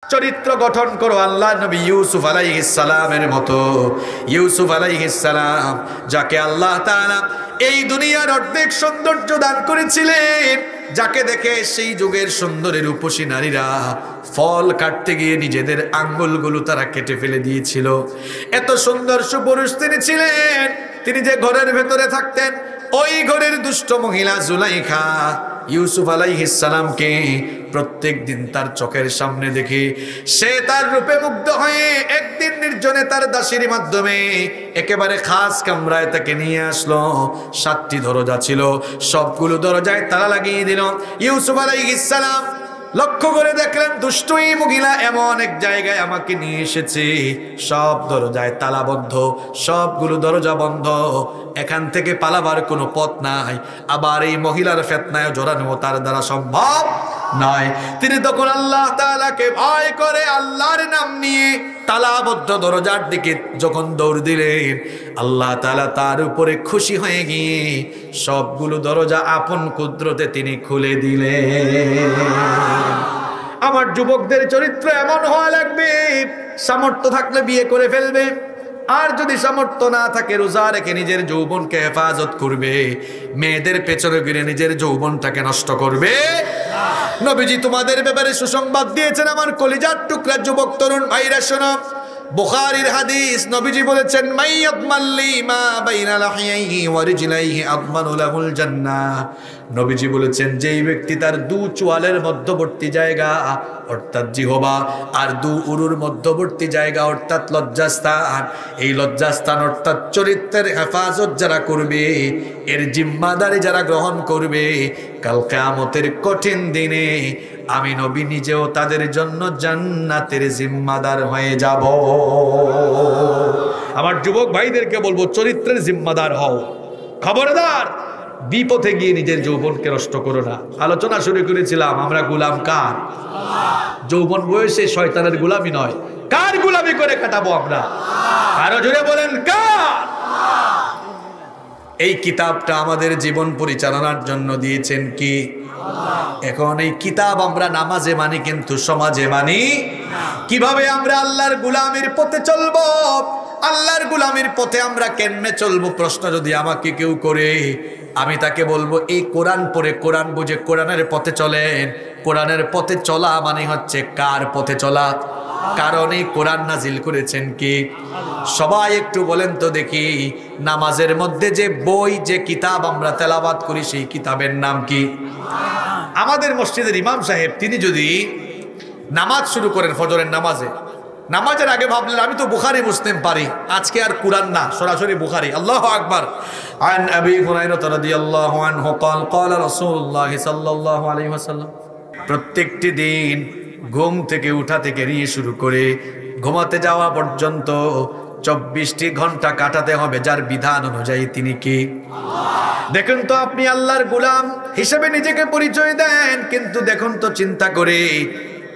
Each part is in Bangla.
চরিত্র গঠন করো আল্লাহ নবী ইউসুফ আলাইহিস সালামের মতো। ইউসুফ আলাইহিস সালাম যাকে আল্লাহ তাআলা এই দুনিয়ার অর্ধেক সৌন্দর্য দান করেছিলেন, যাকে দেখে সেই যুগের সুন্দরী রূপসী নারীরা ফল কাটতে গিয়ে নিজেদের আঙ্গুলগুলো তারা কেটে ফেলে দিয়েছিল। এত সুন্দর সুপুরুষ তিনি ছিলেন। তিনি যে ঘরের ভেতরে থাকতেন, ওই ঘরের দুষ্ট মহিলা জুলাইখা ইউসুফ আলাইহিস সালামকে প্রত্যেক দিন তার চোখের সামনে দেখে সে তার রূপে মুগ্ধ হয়ে একদিন নির্জনে তার দাসীর মাধ্যমে একেবারে খাস কামরায় তাকে নিয়ে আসলো। 7টি দরজা ছিল, সবগুলো দরজায় তালা লাগিয়ে দিল। ইউসুফ আলাইহিস সালাম লক্ষ্য করে দেখলেন দুষ্ট এই মহিলা এমন এক জায়গায় আমাকে নিয়ে এসেছে, সব দরজায় তালাবদ্ধ, সবগুলো দরজা বন্ধ, এখান থেকে পালাবার কোনো পথ নাই। আবার এই মহিলার ফিতনায় জড়ানো তার দ্বারা সম্ভব নয়। তিনি তখন আল্লাহ তাআলাকে ভয় করে আল্লাহর নাম নিয়ে তালাবদ্ধ দরজার দিকে যখন দৌড় দিলেন, আল্লাহ তাআলা তার উপরে খুশি হয়ে গিয়ে সবগুলো দরজা আপন কুদরতে তিনি খুলে দিলেন। আমার যুবকদের চরিত্র এমন হওয়া লাগবে, সামর্থ্য থাকলে বিয়ে করে ফেলবে, আর যদি সামর্থ্য না থাকে রোজা রেখে নিজের যৌবনকে হেফাজত করবে, মেয়েদের পেছনে ঘিরে নিজের যৌবনটাকে নষ্ট করবে। নবীজি তোমাদের ব্যাপারে সুসংবাদ দিয়েছেন আমার কলিজার টুকরা যুবক তরুণ ভাইরা শোনো। বুখারীর হাদিস, নবীজি বলেছেন মাইয়াদমাল্লি মা বাইনা লাহিয়াইহি ওয়া রিজলাইহি আদমানু লাহুল জান্নাহ। নবীজি বলেছেন যেই ব্যক্তি তার দু চোয়ালের মধ্যবর্তী জায়গা অর্থাৎ জিহবা আর দু উরুর মধ্যবর্তী জায়গা অর্থাৎ লজ্জাস্থান, এই লজ্জাস্থান অর্থাৎ চরিত্রের হেফাজত যারা করবে, এর জিম্মাদারি যারা গ্রহণ করবে, কাল কিয়ামতের কঠিন দিনে আমি নবী নিজেও তাদের জন্য জান্নাতের জিম্মাদার হয়ে যাব। আমার যুবক ভাইদেরকে বলবো চরিত্রের জিম্মাদার হও, খবরদার বিপথে গিয়ে নিজের যৌবনকে নষ্ট করো না। আলোচনা শুরু করেছিলাম আমরা গোলাম কার? যৌবন বয়সে শয়তানের গোলামি নয়, কার গোলামি করে কাটাবো আমরা? আরো জোরে বলেন কার? এই কিতাবটা আমাদের জীবন পরিচালনার জন্য দিয়েছেন কি? এখন এই কিতাব আমরা নামাজে মানি কিন্তু সমাজে মানি। কিভাবে আমরা আল্লাহর গোলামির পথে চলবো, আল্লাহর গোলামির পথে আমরা কেমনে চলবো প্রশ্ন যদি আমাকে কেউ করে, আমি তাকে বলবো এই কোরআন পড়ে কোরআন বুঝে কোরআনের পথে চলেন। কোরআনের পথে চলা মানে হচ্ছে কার পথে চলা? কারণ এই কোরআন নাজিল করেছেন কি? সবাই একটু বলেন তো দেখি, নামাজের মধ্যে যে বই যে কিতাব আমরা তেলাওয়াত করি সেই কিতাবের নাম কি? আমাদের মসজিদের ইমাম সাহেব তিনি যদি নামাজ শুরু করেন ফজরের নামাজে, নামাজের আগে ভাবলেন আমি তো বুখারী মুসলিম পারি, আজকে আর কুরআন না, সরাসরি বুখারী। আল্লাহু আকবার। আন আবি হুরায়রা রাদিয়াল্লাহু আনহু قال قال رسول الله صلى الله عليه وسلم, প্রত্যেকটি দিন ঘুম থেকে উঠা থেকে নিয়ে শুরু করে ঘুমাতে যাওয়া পর্যন্ত 24টি ঘন্টা কাটাতে হবে যার বিধান অনুযায়ী তিনি কি? দেখুন তো আপনি আল্লাহর গোলাম হিসেবে নিজেকে পরিচয় দেন, কিন্তু দেখুন তো চিন্তা করে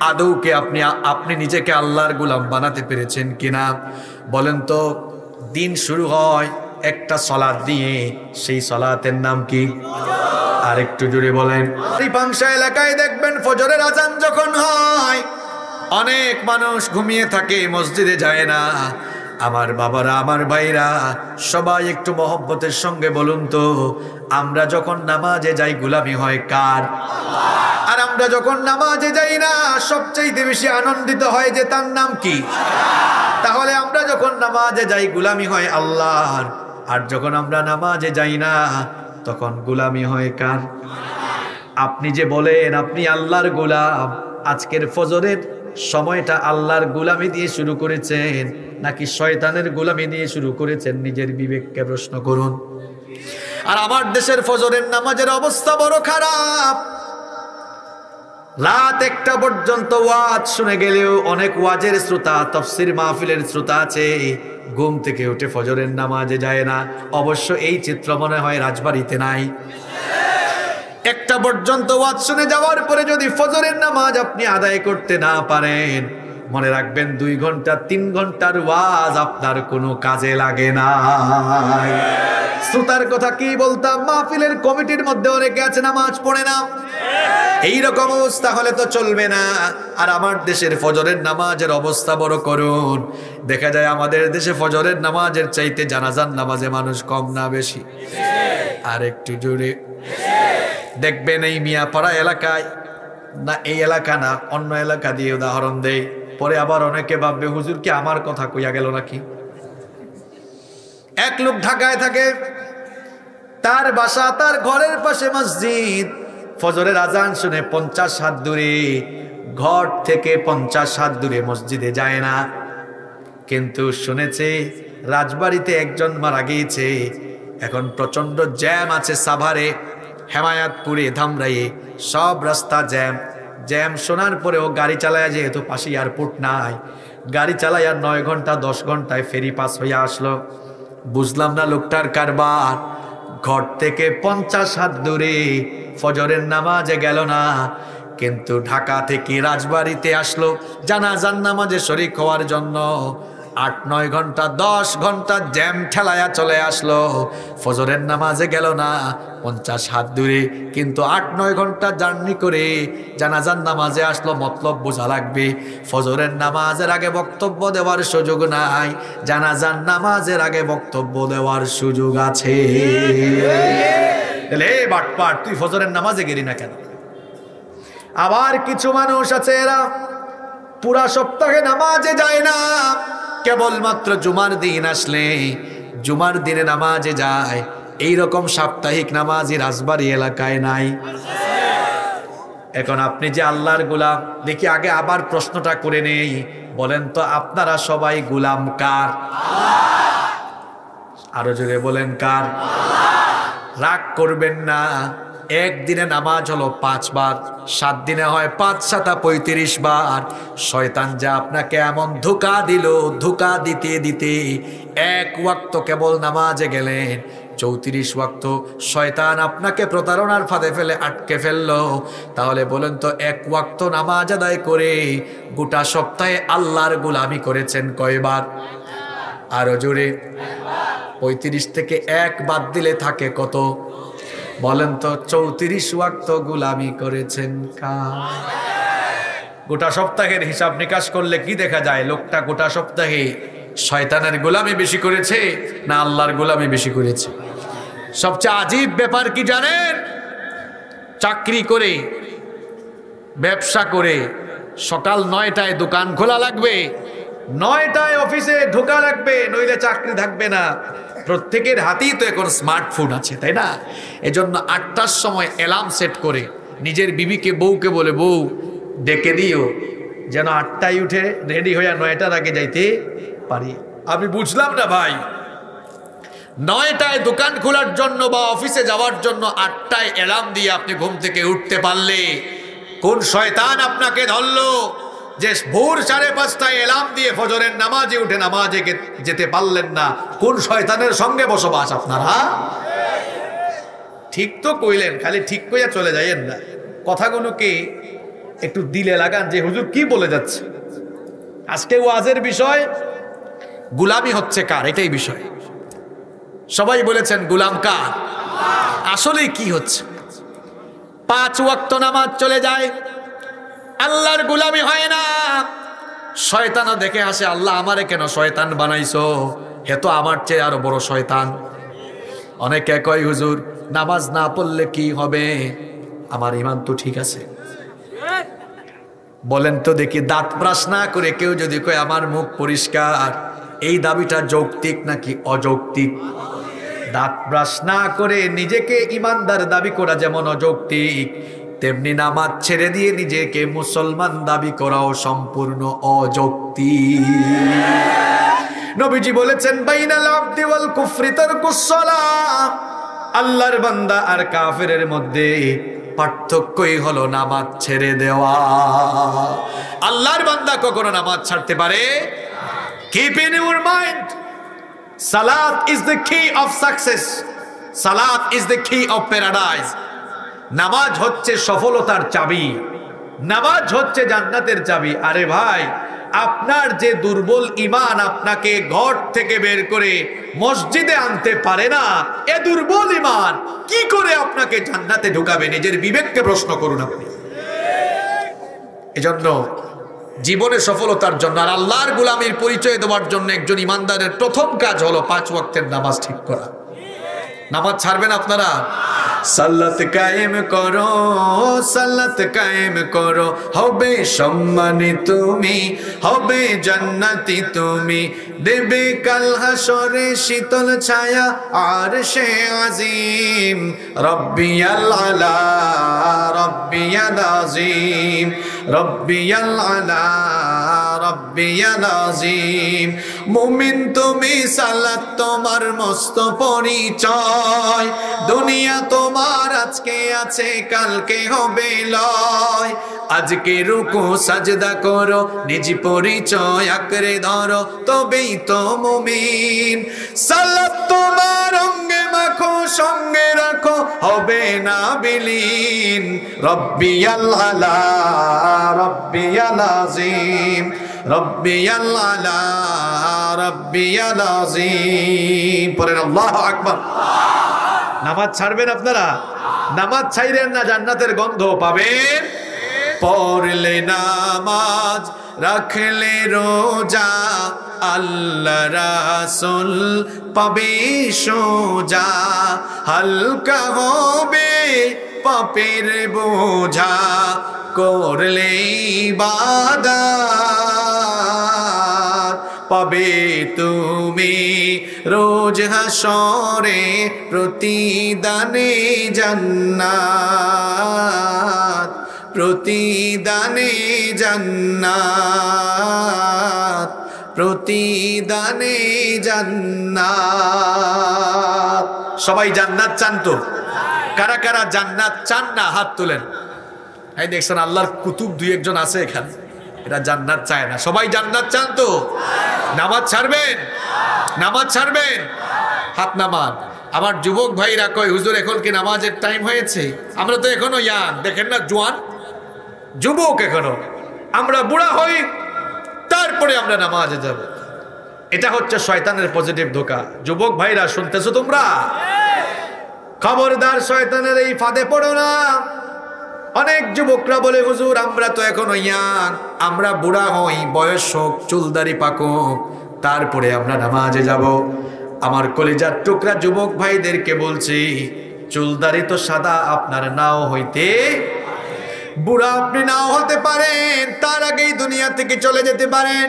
আদৌ কে আপনি নিজেকে আল্লাহর গোলাম বানাতে পেরেছেন কিনা? বলেন তো, দিন শুরু হয় একটা সালাত দিয়ে, সেই সালাতের নাম কি? আর একটু জোরে বলেন। পাংশা এলাকায় দেখবেন ফজরের আজান যখন হয় অনেক মানুষ ঘুমিয়ে থাকে, মসজিদে যায় না। আমার বাবারা, আমার ভাইরা, সবাই একটু মহব্বতের সঙ্গে বলুন তো, আমরা যখন নামাজে যাই গোলামি হয় কার? আর আমরা যখন নামাজে যাই না সবচেয়ে বেশি আনন্দিত হয় যে তার নাম কি? তাহলে আমরা যখন নামাজে যাই গোলামি হয় আল্লাহর, আর যখন আমরা নামাজে যাই না তখন গোলামি হয় কার? আপনি যে বলেন আপনি আল্লাহর গোলাম, আজকের ফজরের সময়টা আল্লাহর গোলামি দিয়ে শুরু করেছেন নাকি শয়তানের গোলামি দিয়ে শুরু করেছেন? নিজের বিবেককে প্রশ্ন করুন। আর আমার দেশের ফজরের নামাজের অবস্থা বড় খারাপ। রাত 1টা পর্যন্ত ওয়াজ শুনে গেলেও অনেক ওয়াজের শ্রোতা, তাফসীর মাহফিলের শ্রোতা আছে, ঘুম থেকে উঠে ফজরের নামাজে যায় না। অবশ্য এই চিত্র মনে হয় রাজবাড়িতে নাই। 1টা পর্যন্ত ওয়াজ শুনে যাওয়ার পরে যদি ফজরের নামাজ আপনি আদায় করতে না পারেন, মনে রাখবেন 2 ঘন্টা 3 ঘন্টার ওয়াজ আপনার কোনো কাজে লাগে না। শ্রোতার কথা কি বলতাম, মাহফিলের কমিটির মধ্যে অনেকে আছে নামাজ পড়ে না, এইরকম অবস্থা হলে তো চলবে না। আর আমার দেশের ফজরের নামাজের অবস্থা বড় করুন, দেখা যায় আমাদের দেশে ফজরের নামাজের চাইতে জানাজার নামাজে মানুষ কম না বেশি? আর একটু জোরে দেখবেন এই মিয়াপাড়া এলাকায়, না এই এলাকা না অন্য এলাকা দিয়ে উদাহরণ দেয়, পরে আবার অনেকে ভাববে হুজুর কি আমার কথা কইয়া গেল নাকি। এক লোক ঢাকায় থাকে, তার বাসা তার ঘরের পাশে মসজিদ, ফজরের আজান শুনে 50 হাত দূরে, ঘর থেকে 50 হাত দূরে মসজিদে যায় না, কিন্তু শুনেছে রাজবাড়িতে একজন মারা গিয়েছে। এখন প্রচন্ড জ্যাম আছে সাভারে, হেমায়াতপুরে, ধামরাইয়ে, সব রাস্তা জ্যাম। জ্যাম শোনার পরেও গাড়ি চালায়, যেহেতু পাশে এয়ারপোর্ট নাই, গাড়ি চালায় 9 ঘন্টা 10 ঘন্টায় ফেরি পাস হইয়া আসলো। বুঝলাম না লোকটার কারবার, ঘর থেকে 50 হাত দূরে ফজরের নামাজে গেল না, কিন্তু ঢাকা থেকে রাজবাড়িতে আসলো জানাজার নামাজে শরীক হওয়ার জন্য। 8-9 ঘন্টা 10 ঘন্টা জ্যাম ঠেলায়া চলে আসলো, ফজরের নামাজে গেল না, 50 হাত দূরে, কিন্তু 8-9 ঘন্টা জার্নি করে জানাজার নামাজে আসলো। মতলব বোঝা লাগবে, ফজরের নামাজের আগে বক্তব্য দেওয়ার সুযোগ নাই, জানাজার নামাজের আগে বক্তব্য দেওয়ার সুযোগ আছে। তাহলে বাটপাট, তুই ফজরের নামাজে গেলি না কেন? আবার কিছু মানুষ আছে এরা পুরা সপ্তাহে নামাজে যায় না, কেবলমাত্র জুমার দিন আসলে জুমার দিনে নামাজে যায়। এইরকম সাপ্তাহিক নামাজি রাজবাড়ী এলাকায় নাই। এখন আপনি যে আল্লাহর গোলাম, দেখি আগে আবার প্রশ্নটা করে নেই, বলেন তো আপনারা সবাই গোলাম কার? আরো জোরে বলেন কার? রাগ করবেন না, একদিনে নামাজ হলো 5 বার, 7 দিনে হয় 5 7 35 বার। শয়তান যা আপনাকে এমন ধোঁকা দিল, ধোঁকা দিতে দিতে 1 ওয়াক্ত কেবল নামাজে গেলেন, 34 ওয়াক্ত শয়তান আপনাকে প্রতারণার ফাঁদে ফেলে আটকে ফেললো। তাহলে বলেন তো 1 ওয়াক্ত নামাজ আদায় করে গোটা সপ্তাহে আল্লাহর গোলামি করেছেন কয়বার? আরো জোরে। 35 থেকে 1 বাদ দিলে থাকে কত? বলেন তো 34 ওয়াক্ত গোলামি করেছেন কার? গোটা সপ্তাহের হিসাব নিকাশ করলে কি দেখা যায়? লোকটা গোটা সপ্তাহে শয়তানের গোলামি বেশি করেছে না আল্লাহর গোলামি বেশি করেছে? সবচেয়ে আজীব ব্যাপার কি জানেন? চাকরি করে, ব্যবসা করে, সকাল 9টায় দোকান খোলা লাগবে, 9টায় অফিসে ঢোকা লাগবে, নইলে চাকরি থাকবে না। প্রত্যেকের হাতেই তো এখন স্মার্টফোন আছে, তাই না? এজন্য 8টার সময় অ্যালার্ম সেট করে নিজের বিবিকে, বউকে বলে, বউ ডেকে দিও যেন 8টায় উঠে রেডি হইয়া 9টার আগে যাইতে পারি। আমি বুঝলাম না ভাই, 9টায় দোকান খোলার জন্য বা অফিসে যাওয়ার জন্য 8টায় অ্যালার্ম দিয়ে আপনি ঘুম থেকে উঠতে পারলে কোন শয়তান আপনাকে ধরলো যে ভোর 5:30টায় অ্যালার্ম দিয়ে ফজরের নামাজে উঠে নামাজে যেতে পারলেন না? কোন শয়তানের সঙ্গে বসবাস আপনারা? ঠিক তো কইলেন, খালি ঠিক কইয়া চলে যাইয়েন না, কথাগুলোকে একটু দিলে লাগান যে হুজুর কি বলে যাচ্ছে। আজকে ওয়াজের বিষয় গোলামি হচ্ছে কার, এটাই বিষয়। সবাই বলেছেন গোলাম কার? আসলে কি হচ্ছে? 5 ওয়াক্ত নামাজ চলে যায়, আল্লাহর গোলামি হয় না। শয়তানও দেখে হাসে, আল্লাহ আমারে কেন শয়তান বানাইছো? হে তো আমার চেয়ে আরো বড় শয়তান। অনেকে কয় হুজুর নামাজ না পড়লে কি হবে? আমার ঈমান তো ঠিক আছে। বলেন তো দেখি, দাঁত ব্রাশ না করে কেউ যদি কয় আমার মুখ পরিষ্কার, এই দাবিটা যৌক্তিক নাকি অযৌক্তিক? দাঁত ব্রাশ না করে নিজেকে ঈমানদার দাবি করা যেমন অযৌক্তিক, তেমনি নামাজ ছেড়ে দিয়ে নিজেকে মুসলমান দাবি করাও সম্পূর্ণ অযৌক্তিক। নবীজি বলেছেন বাইনাল আবদি ওয়াল কুফরি তারকুস সালাহ, আল্লাহর বান্দা আর কাফেরের মধ্যে পার্থক্যই হলো নামাজ ছেড়ে দেওয়া। আল্লাহর বান্দা কখনো নামাজ ছাড়তে পারে? Keep in your mind, salat is the key of success, salat is the key of paradise. নামাজ হচ্ছে সফলতার চাবি, নামাজ হচ্ছে জান্নাতের চাবি। আরে ভাই, আপনার যে দুর্বল ঈমান আপনাকে ঘর থেকে বের করে মসজিদে আনতে পারে না, এ দুর্বল ঈমান কি করে আপনাকে জান্নাতে ঢোকাবে? নিজের বিবেককে প্রশ্ন করুন আপনি। এজন্য জীবনে সফলতার জন্য আর আল্লাহর গোলামীর পরিচয় দেওয়ার জন্য একজন ইমানদারের প্রথম কাজ হলো 5 ওয়াক্তের নামাজ ঠিক করা। নামাজ ছাড়বেন আপনারা? সালাত কায়েম করো, সালাত কায়েম করো, হবে সম্মানী তুমি, হবে জান্নাতি তুমি, দেবে কাল হাসরে শীতল ছায়া আরশে আজিম। রব্বিয়াল আলা, রব্বিয়াল আজিম, রব্বিয়াল আলা, রব্বিয়াল আজিম। মুমিন তুমি, সালাত তোমার মস্ত পরিচয়, দুনিয়া তোমার আজকে আছে কালকে হবে লয়। আজকে রুকু সাজদা করো, নিজ পরিচয় আঁকড়ে ধরো, তবেই তো মুমিন। সালাত তোমার অঙ্গে মাখো, সঙ্গে রাখো, হবে না বিলীন। রব্বিয়াল আলা, রব্বিয়াল আজিম, রব্বিয়াল আলা, রব্বিয়াল আজিম। পড়েন আল্লাহু আকবার। নামাজ ছাড়বেন আপনারা? নামাজ ছাইরেন না, জান্নাতের গন্ধ পাবেন। পড়লে নামাজ, রাখলে রোজা, আল্লাহ রাসূল পাবে সোজা, হালকা হবে পাপের বোঝা, করলে ইবাদত পাবে তুমি রোজ হাসরে প্রতিদানে জান্নাত, প্রতিদানে জান্নাত, প্রতিদানে জান্নাত। সবাই জান্নাত চান তো? কারা কারা জান্নাত চান না হাত তোলেন। এই দেখছেন আল্লাহর কুতুব 2-1 আছে এখানে, এরা জান্নাত চায় না। সবাই জান্নাত চান তো? নামাজ ছাড়বেন? নামাজ ছাড়বেন? হাত নামান। আমার যুবক ভাইরা কয় হুজুর এখন কি নামাজের টাইম হয়েছে? আমরা তো এখনো ইয়াং, দেখেন না জোয়ান যুবক এখনো, আমরা বুড়া হই তারপরে আমরা নামাজে যাব। এটা হচ্ছে শয়তানের পজিটিভ ধোঁকা। যুবক ভাইরা শুনতেছো তোমরা? খবরদার শয়তানের এই ফাঁদে পড়ো না। অনেক যুবকরা বলে হুজুর আমরা তো এখনো ইয়াং, আমরা বুড়া হই, বয়স হোক, চুলদারি পাকুক, তারপরে আমরা নামাজে যাব। আমার কলিজার টুকরা যুবক ভাইদেরকে বলছি, চুলদারি তো সাদা আপনার নাও হইতে, বুড়া আপনি নাও হতে পারেন, তার আগেই দুনিয়া থেকে চলে যেতে পারেন।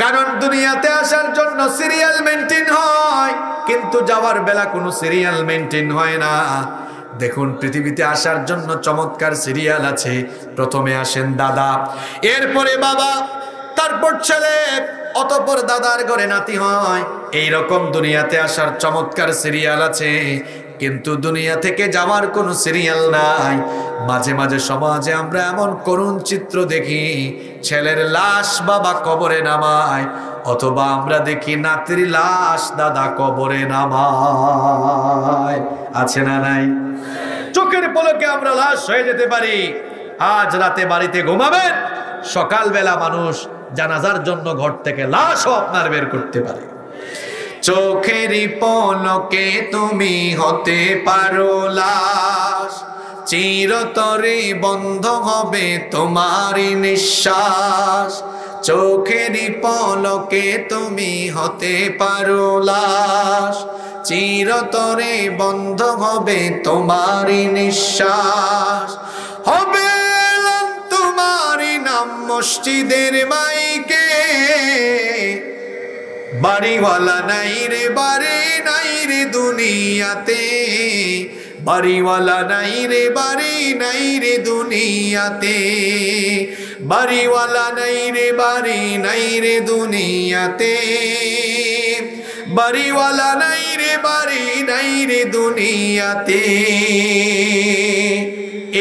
কারণ দুনিয়াতে আসার জন্য সিরিয়াল মেনটেন হয়, কিন্তু যাওয়ার বেলা কোনো সিরিয়াল মেনটেন হয় না। দেখুন পৃথিবীতে আসার জন্য চমৎকার সিরিয়াল আছে। প্রথমে আসেন দাদা, এরপরে বাবা, তারপর ছেলে, অতঃপর দাদার ঘরে নাতি হয়। এইরকম দুনিয়াতে আসার চমৎকার সিরিয়াল আছে, কিন্তু দুনিয়া থেকে যাওয়ার কোনো সিরিয়াল নাই। মাঝে মাঝে সমাজে আমরা এমন করুণ চিত্র দেখি, ছেলের লাশ বাবা কবরে নামায়, অথবা আমরা দেখি নাতির লাশ দাদা কবরে নামায়। আছে না নাই? চোখের পলকে আমরা লাশ হয়ে যেতে পারি। আজ রাতে বাড়িতে ঘুমাবেন, সকালবেলা মানুষ জানাজার জন্য ঘর থেকে লাশও আপনার বের করতে পারে। চোখেরই পলকে তুমি হতে পারো লাশ, চিরতরে বন্ধ হবে তোমারই নিঃশ্বাস। চোখেরই পলকে তুমি হতে পারো লাশ, চিরতরে বন্ধ হবে তোমারই নিঃশ্বাস। হবে তোমারই নাম মসজিদের মাইকে, বাড়িওয়ালা নাই রে বাড়ি নাই রে দুনিয়াতে, বাড়িওয়ালা নাই রে বাড়ি নাই রে দুনিয়াতে, বাড়িওয়ালা নাই রে বাড়ি নাই রে দুনিয়াতে, বাড়িওয়ালা নাই রে বাড়ি নাই রে দুনিয়াতে।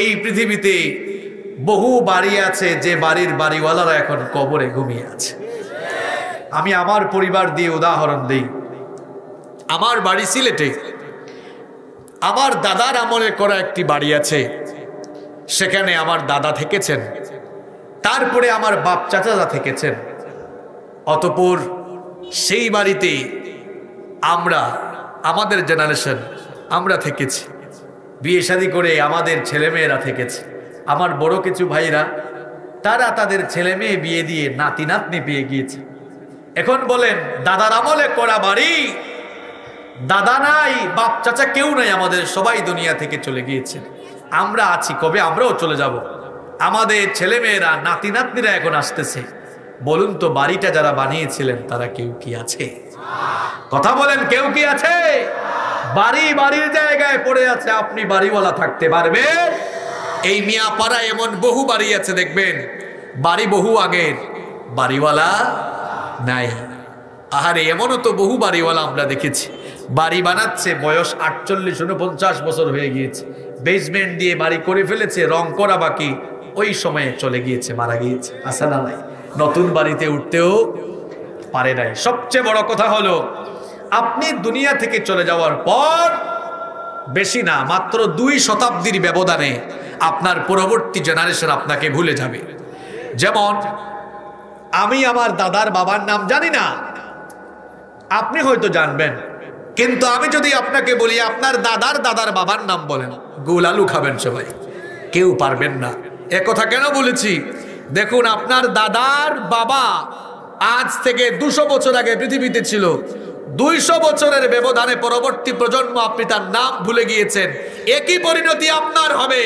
এই পৃথিবীতে বহু বাড়ি আছে যে বাড়ির বাড়িওয়ালারা এখন কবরে ঘুমিয়ে আছে। আমি আমার পরিবার দিয়ে উদাহরণ দিই। আমার বাড়ি সিলেটে, আমার দাদার আমলে করা একটি বাড়ি আছে। সেখানে আমার দাদা থেকেছেন। তারপরে আমার বাপ চাচারা থেকেছেন, অতঃপর সেই বাড়িতে আমাদের জেনারেশন আমরা থেকেছি, বিয়ে শাদী করে আমাদের ছেলেমেয়েরা থেকেছে। আমার বড় কিছু ভাইরা তারা তাদের ছেলে মেয়ে বিয়ে দিয়ে নাতি নাতনি পেয়ে গিয়েছে। এখন বলেন, দাদার আমলে করা বাড়ি, দাদা নাই, বাপ চাচা কেউ নাই, আমাদের সবাই দুনিয়া থেকে চলে গিয়েছে। আমরা আছি, কবে আমরাও চলে যাব। আমাদের ছেলে মেয়েরা নাতি নাতনিরা এখন আসতেছে। বলুন তো, বাড়িটা যারা বানিয়েছিলেন তারা কেউ কি আছে? কথা বলেন, কেউ কি আছে? বাড়ির জায়গায় পড়ে আছে। আপনি বাড়িওয়ালা থাকতে পারবেন? এই মিয়াপাড়া এমন বহু বাড়ি আছে, দেখবেন বাড়ি বহু আগের, বাড়িওয়ালা নাই। আহারে, এমনও তো বহু বাড়িওয়ালা আমরা দেখেছি, বাড়ি বানাচ্ছে, বয়স 48-49 বছর হয়ে গিয়েছে, বেসমেন্ট দিয়ে বাড়ি করে ফেলেছে, রং করা বাকি, ওই সময়ে চলে গিয়েছে, মারা গিয়েছে। আসা না নাই, নতুন বাড়িতে উঠতেও পারে নাই। সবচেয়ে বড় কথা হলো, আপনি দুনিয়া থেকে চলে যাওয়ার পর বেশি না, মাত্র 2 শতাব্দীর ব্যবধানে আপনার পরবর্তী জেনারেশন আপনাকে ভুলে যাবে। যেমন আমি আমার দাদার বাবার নাম জানি না, আপনি হয়তো জানবেন, কিন্তু আমি যদি আপনাকে বলি আপনার দাদার বাবার নাম বলেন, গোল আলু খাবেন সবাই, কেউ পারবেন না। একথা কেন বলেছি? দেখুন, আপনার দাদার বাবা আজ থেকে 200 বছর আগে পৃথিবীতে ছিল। 200 বছরের ব্যবধানে পরবর্তী প্রজন্ম আপনি তার নাম ভুলে গিয়েছেন। একই পরিণতি আপনার হবে।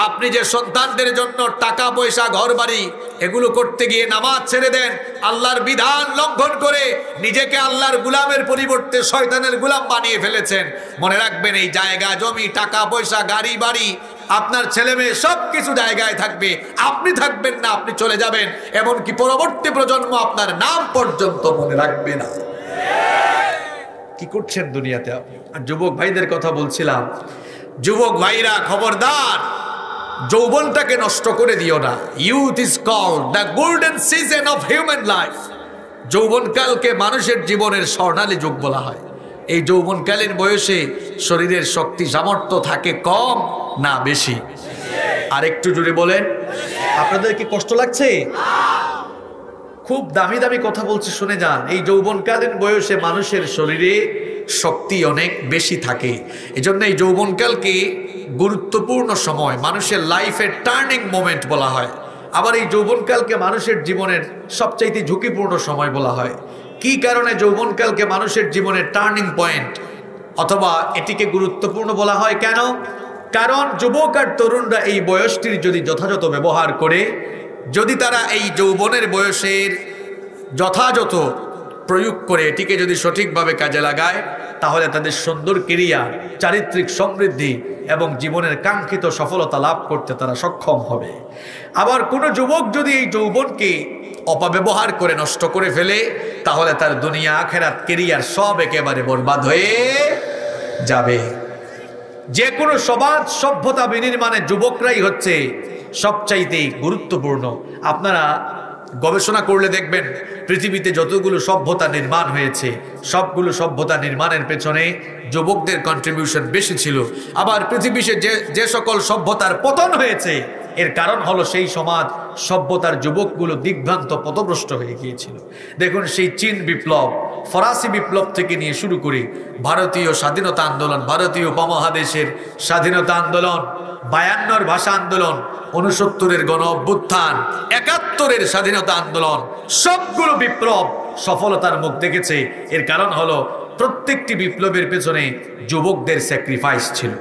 আপনি যে সন্তানদের জন্য টাকা পয়সা ঘর বাড়ি এগুলো করতে গিয়ে নামাজ ছেড়ে দেন, আল্লাহর বিধান লঙ্ঘন করে নিজেকে আল্লাহর গোলামের পরিবর্তে শয়তানের গোলাম বানিয়ে ফেলেছেন। মনে রাখবেন, এই জায়গা জমি টাকা পয়সা গাড়ি বাড়ি আপনার ছেলে মেয়ে সবকিছু জায়গায় থাকবে, আপনি থাকবেন না, আপনি চলে যাবেন। এমনকি পরবর্তী প্রজন্ম আপনার নাম পর্যন্ত মনে রাখবে না। কি করছেন দুনিয়াতে আপনি? আর যুবক ভাইদের কথা বলছিলাম, যুবক ভাইরা খবরদার, যৌবনটাকে নষ্ট করে দিও না। Youth is called the golden season of human life. যৌবনকালকে মানুষের জীবনের স্বর্ণালী যুগ বলা হয়। এই যৌবনকালীন বয়সে শরীরের শক্তি সামর্থ্য থাকে কম না বেশি? আর একটু জুড়ে বলেন, আপনাদের কি কষ্ট লাগছে? খুব দামি দামি কথা বলছি, শুনে যান। এই যৌবনকালীন বয়সে মানুষের শরীরে শক্তি অনেক বেশি থাকে। এজন্য এই যৌবনকালকে গুরুত্বপূর্ণ সময়, মানুষের লাইফের টার্নিং মোমেন্ট বলা হয়। আবার এই যৌবনকালকে মানুষের জীবনের সবচাইতে ঝুঁকিপূর্ণ সময় বলা হয়। কি কারণে যৌবনকালকে মানুষের জীবনের টার্নিং পয়েন্ট অথবা এটিকে গুরুত্বপূর্ণ বলা হয় কেন? কারণ যুবক আর তরুণরা এই বয়সটির যদি যথাযথ ব্যবহার করে, যদি তারা এই যৌবনের বয়সের যথাযথ প্রয়োগ করে এটিকে যদি সঠিকভাবে কাজে লাগায়, তাহলে তাদের সুন্দর ক্যারিয়ার, চারিত্রিক সমৃদ্ধি এবং জীবনের কাঙ্ক্ষিত সফলতা লাভ করতে তারা সক্ষম হবে। আবার কোনো যুবক যদি এই যৌবনকে অপব্যবহার করে নষ্ট করে ফেলে, তাহলে তার দুনিয়া আখেরাত ক্যারিয়ার সব একেবারে বরবাদ হয়ে যাবে। যে কোনো সমাজ সভ্যতা বিনির্মাণে যুবকরাই হচ্ছে সবচাইতে গুরুত্বপূর্ণ। আপনারা গবেষণা করলে দেখবেন, পৃথিবীতে যতগুলো সভ্যতা নির্মাণ হয়েছে, সবগুলো সভ্যতা নির্মাণের পেছনে যুবকদের কন্ট্রিবিউশন বেশি ছিল। আবার পৃথিবীতে যে সকল সভ্যতার পতন হয়েছে, এর কারণ হলো সেই সমাজ সভ্যতার যুবকগুলো দিগ্ভ্রান্ত পথভ্রষ্ট হয়ে গিয়েছিল। দেখুন, সেই চীন বিপ্লব, ফরাসি বিপ্লব থেকে নিয়ে শুরু করে ভারতীয় স্বাধীনতা আন্দোলন, ভারতীয় উপমহাদেশের স্বাধীনতা আন্দোলন, 52 ভাষা আন্দোলন, 69-এর গণ অভ্যুত্থান, 71-এর স্বাধীনতা আন্দোলন, সবগুলো বিপ্লব সফলতার মুখ দেখেছে। এর কারণ হলো প্রত্যেকটি বিপ্লবের পেছনে যুবকদের স্যাক্রিফাইস ছিল।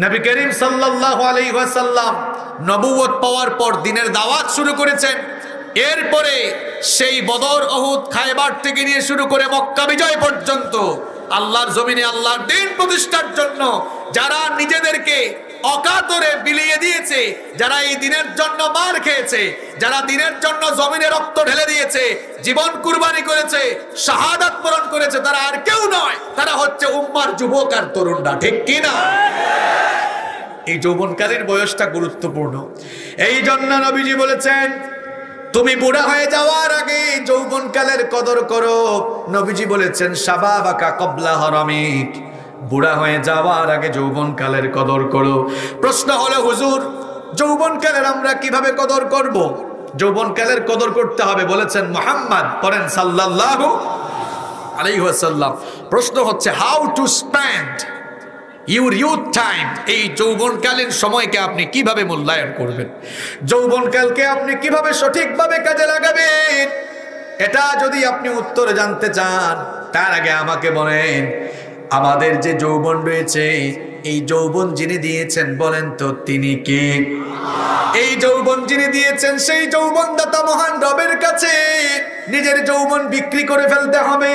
নবী করিম সাল্লাল্লাহু আলাইহি ওয়াসাল্লাম নবুয়ত পাওয়ার পর দ্বীনের দাওয়াত শুরু করেছেন। এরপরে সেই বদর, উহুদ, খায়বার থেকে নিয়ে শুরু করে মক্কা বিজয় পর্যন্ত আল্লাহর জমিনে আল্লাহর দ্বীন প্রতিষ্ঠার জন্য যারা নিজেদেরকে অকাতরে বিলিয়ে দিয়েছে, যারা এই দ্বীনের জন্য মার খেয়েছে, যারা দ্বীনের জন্য জমিনে রক্ত ঢেলে দিয়েছে, জীবন কুরবানি করেছে, শাহাদাত বরণ করেছে, তারা আর কেউ নয়, তারা হচ্ছে উম্মার যুবক আর তরুণরা। ঠিক কি না? এই যৌবনকালীন বয়সটা গুরুত্বপূর্ণ। এই জন্য নবীজি বলেছেন, তুমি বুড়া হয়ে যাওয়ার আগে যৌবনকালের কদর করো। নবীজি বলেছেন, শাবাবাকা ক্বাবলা হারামিক, বুড়া হয়ে যাওয়ার আগে যৌবনকালের কদর করো। প্রশ্ন হলো, হুজুর যৌবনকালের আমরা কিভাবে কদর করব? যৌবনকালের কদর করতে হবে বলেছেন মুহাম্মদ, পড়েন সাল্লাল্লাহু আলাইহি ওয়াসাল্লাম। প্রশ্ন হচ্ছে how to spend your youth time. এই যৌবনকালীন সময়কে আপনি কিভাবে মূল্যায়ন করবেন? যৌবনকালকে আপনি কিভাবে সঠিকভাবে কাজে লাগাবেন? এটা যদি আপনি উত্তর জানতে চান, তার আগে আমাকে বলেন, আমাদের যে যৌবন রয়েছে, এই যৌবন যিনি দিয়েছেন বলেন তো তিনি কে? এই যৌবন যিনি দিয়েছেন সেই যৌবনদাতা মহান রবের কাছে নিজের যৌবন বিক্রি করে ফেলতে হবে।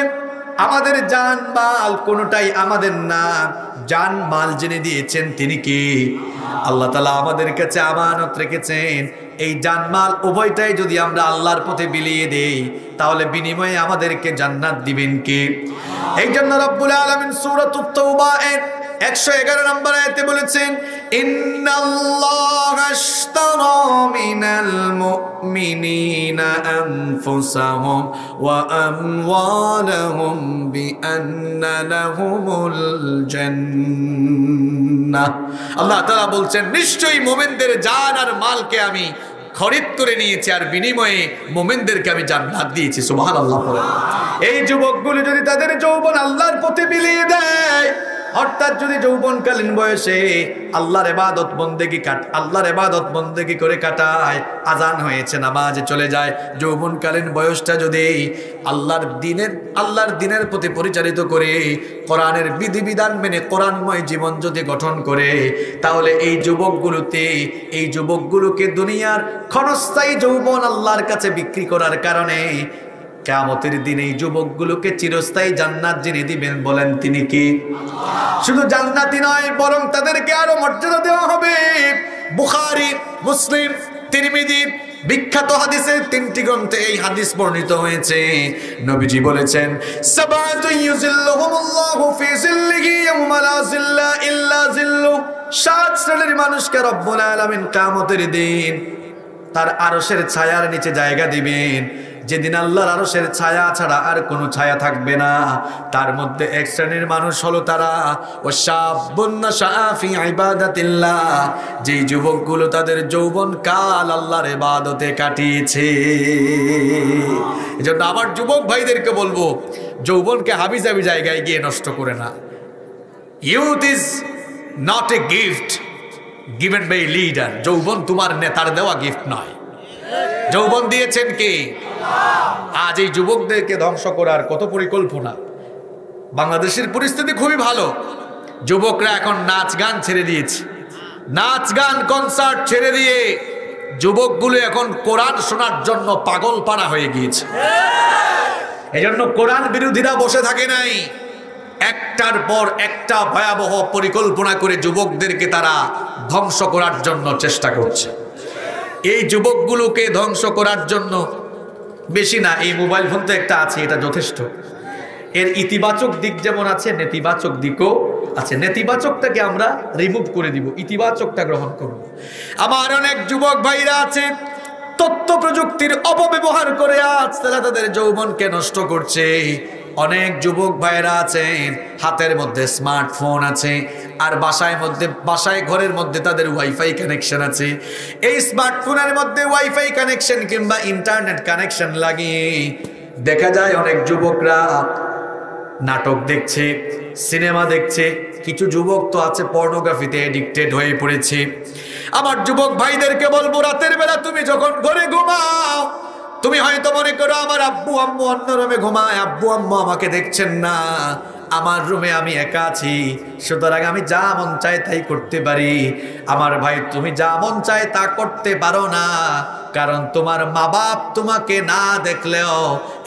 আমাদের জান মাল কোনোটাই আমাদের না, জান মাল যিনি দিয়েছেন তিনি কে? আল্লাহ তাআলা আমাদের কাছে আমানত রেখেছেন। এই জান মাল উভয়টাই যদি আমরা আল্লাহর পথে বিলিয়ে দেই, তাহলে বিনিময়ে আমাদেরকে জান্নাত দিবেন কে? এই জন্য রব্বুল আলামিন সূরাতুত তাওবা এর 111 নম্বর আয়াতে বলেছেন, ইন্নাল্লাহা আশতারা মিনাল মুমিনিনা আনফুসাহুম ওয়া আমওয়ালাহুম বিআন্না লাহুমুল জান্নাহ। আল্লাহ তাআলা বলছেন, নিশ্চয়ই মুমিনদের জান আর মালকে আমি খরিদ করে নিয়েছি, আর বিনিময়ে মুমিনদেরকে আমি জান্নাত দিয়েছি। সুবহানাল্লাহ। এই যুবকগুলো যদি তাদের যৌবন আল্লাহর পথে বিলিয়ে দেয়, অর্থাৎ যদি যৌবনকালীন বয়সে আল্লাহর ইবাদত বন্দেগী করে কাটায়, আজান হয়েছে নামাজে চলে যায়, যৌবনকালীন বয়সটা যদি আল্লাহর দিনের প্রতি পরিচালিত করে কোরআনের বিধিবিধান মেনে কোরআনময় জীবন যদি গঠন করে, তাহলে এই যুবকগুলোকে দুনিয়ার ক্ষণস্থায়ী যৌবন আল্লাহর কাছে বিক্রি করার কারণে কিয়ামতের দিনে এই যুবকগুলোকে চিরস্থায়ী জান্নাত যিনি দিবেন বলেন তিনি কি? শুধু জান্নাতই নয়, বরং তাদেরকে আরো মর্যাদা দেওয়া হবে। বুখারী, মুসলিম, তিরমিজি বিখ্যাত হাদিসের 3টি গ্রন্থে এই হাদিস বর্ণিত হয়েছে। নবীজি বলেছেন, সাবাতু ইউযিল্লুহুমুল্লাহু ফি যিল্লিহি ইয়াওমা লা যিল্লা ইল্লা যিল্লু। 7 শ্রেণীর মানুষকে রব্বুল আলামিন কিয়ামতের দিন তার আরশের ছায়ার নিচে জায়গা দিবেন, যেদিন আল্লাহর আরশের ছায়া ছাড়া আর কোনো ছায়া থাকবে না। তার মধ্যে এক শ্রেণীর মানুষ হলো তারা ওয়াশাবুন নাশআ ফি ইবাদাতিল্লাহ, যে যুবকগুলো তাদের যৌবন কাল আল্লাহর ইবাদতে কাটিয়েছে। এজন্য আমার যুবক ভাইদেরকে বলবো, যৌবনকে হাবিজাবি জায়গায় গিয়ে নষ্ট করে না। Youth is not a gift given by leader. যৌবন তোমার নেতার দেওয়া গিফট নয়, যৌবন দিয়েছেন কে? আজ এই যুবকদেরকে ধ্বংস করার কত পরিকল্পনা। বাংলাদেশের পরিস্থিতি খুবই ভালো, যুবকরা এখন নাচ গান ছেড়ে দিয়েছে, নাচ গান কনসার্ট ছেড়ে দিয়ে যুবকগুলো এখন কোরআন শোনার জন্য পাগল পাড়া হয়ে গিয়েছে। এজন্য কোরআন বিরোধীরা বসে থাকে নাই, একটার পর একটা ভয়াবহ পরিকল্পনা করে যুবকদেরকে তারা ধ্বংস করার জন্য চেষ্টা করছে। এই যুবকগুলোকে ধ্বংস করার জন্য বেশি না, এই মোবাইল ফোন তো একটা আছে, এটা যথেষ্ট। এর ইতিবাচক দিক যেমন আছে, নেতিবাচক দিকও আছে। নেতিবাচকটাকে আমরা রিমুভ করে দিব, ইতিবাচকটা গ্রহণ করব। আমার অনেক যুবক ভাইরা আছে তথ্য প্রযুক্তির অপব্যবহার করে আজ তারা তাদের যৌবনকে নষ্ট করছে। অনেক যুবক ভাইরা আছেন হাতের মধ্যে স্মার্টফোন আছে, আর বাসায় ঘরের মধ্যে তাদের ওয়াইফাই কানেকশন আছে। এই স্মার্টফোনের মধ্যে ওয়াইফাই কানেকশন কিংবা ইন্টারনেট কানেকশন লাগিয়ে দেখা যায় অনেক যুবকরা নাটক দেখছে, সিনেমা দেখছে। কিছু যুবক তো আছে পর্নোগ্রাফিতে এডিক্টেড হয়ে পড়েছে। আমার যুবক ভাইদেরকে বলবো, রাতের বেলা তুমি যখন ঘরে ঘুমাও, তুমি হয়তো মনে করো আমার আব্বু আম্মু অন্য রুমে ঘুমায়, আব্বু আম্মু আমাকে দেখছেন না, আমার রুমে আমি একা আছি, সুতরাং আমি যা মন চায় তাই করতে পারি। আমার ভাই, তুমি যা মন চায় তা করতে পারো না, কারণ তোমার মা বাপ তোমাকে না দেখলেও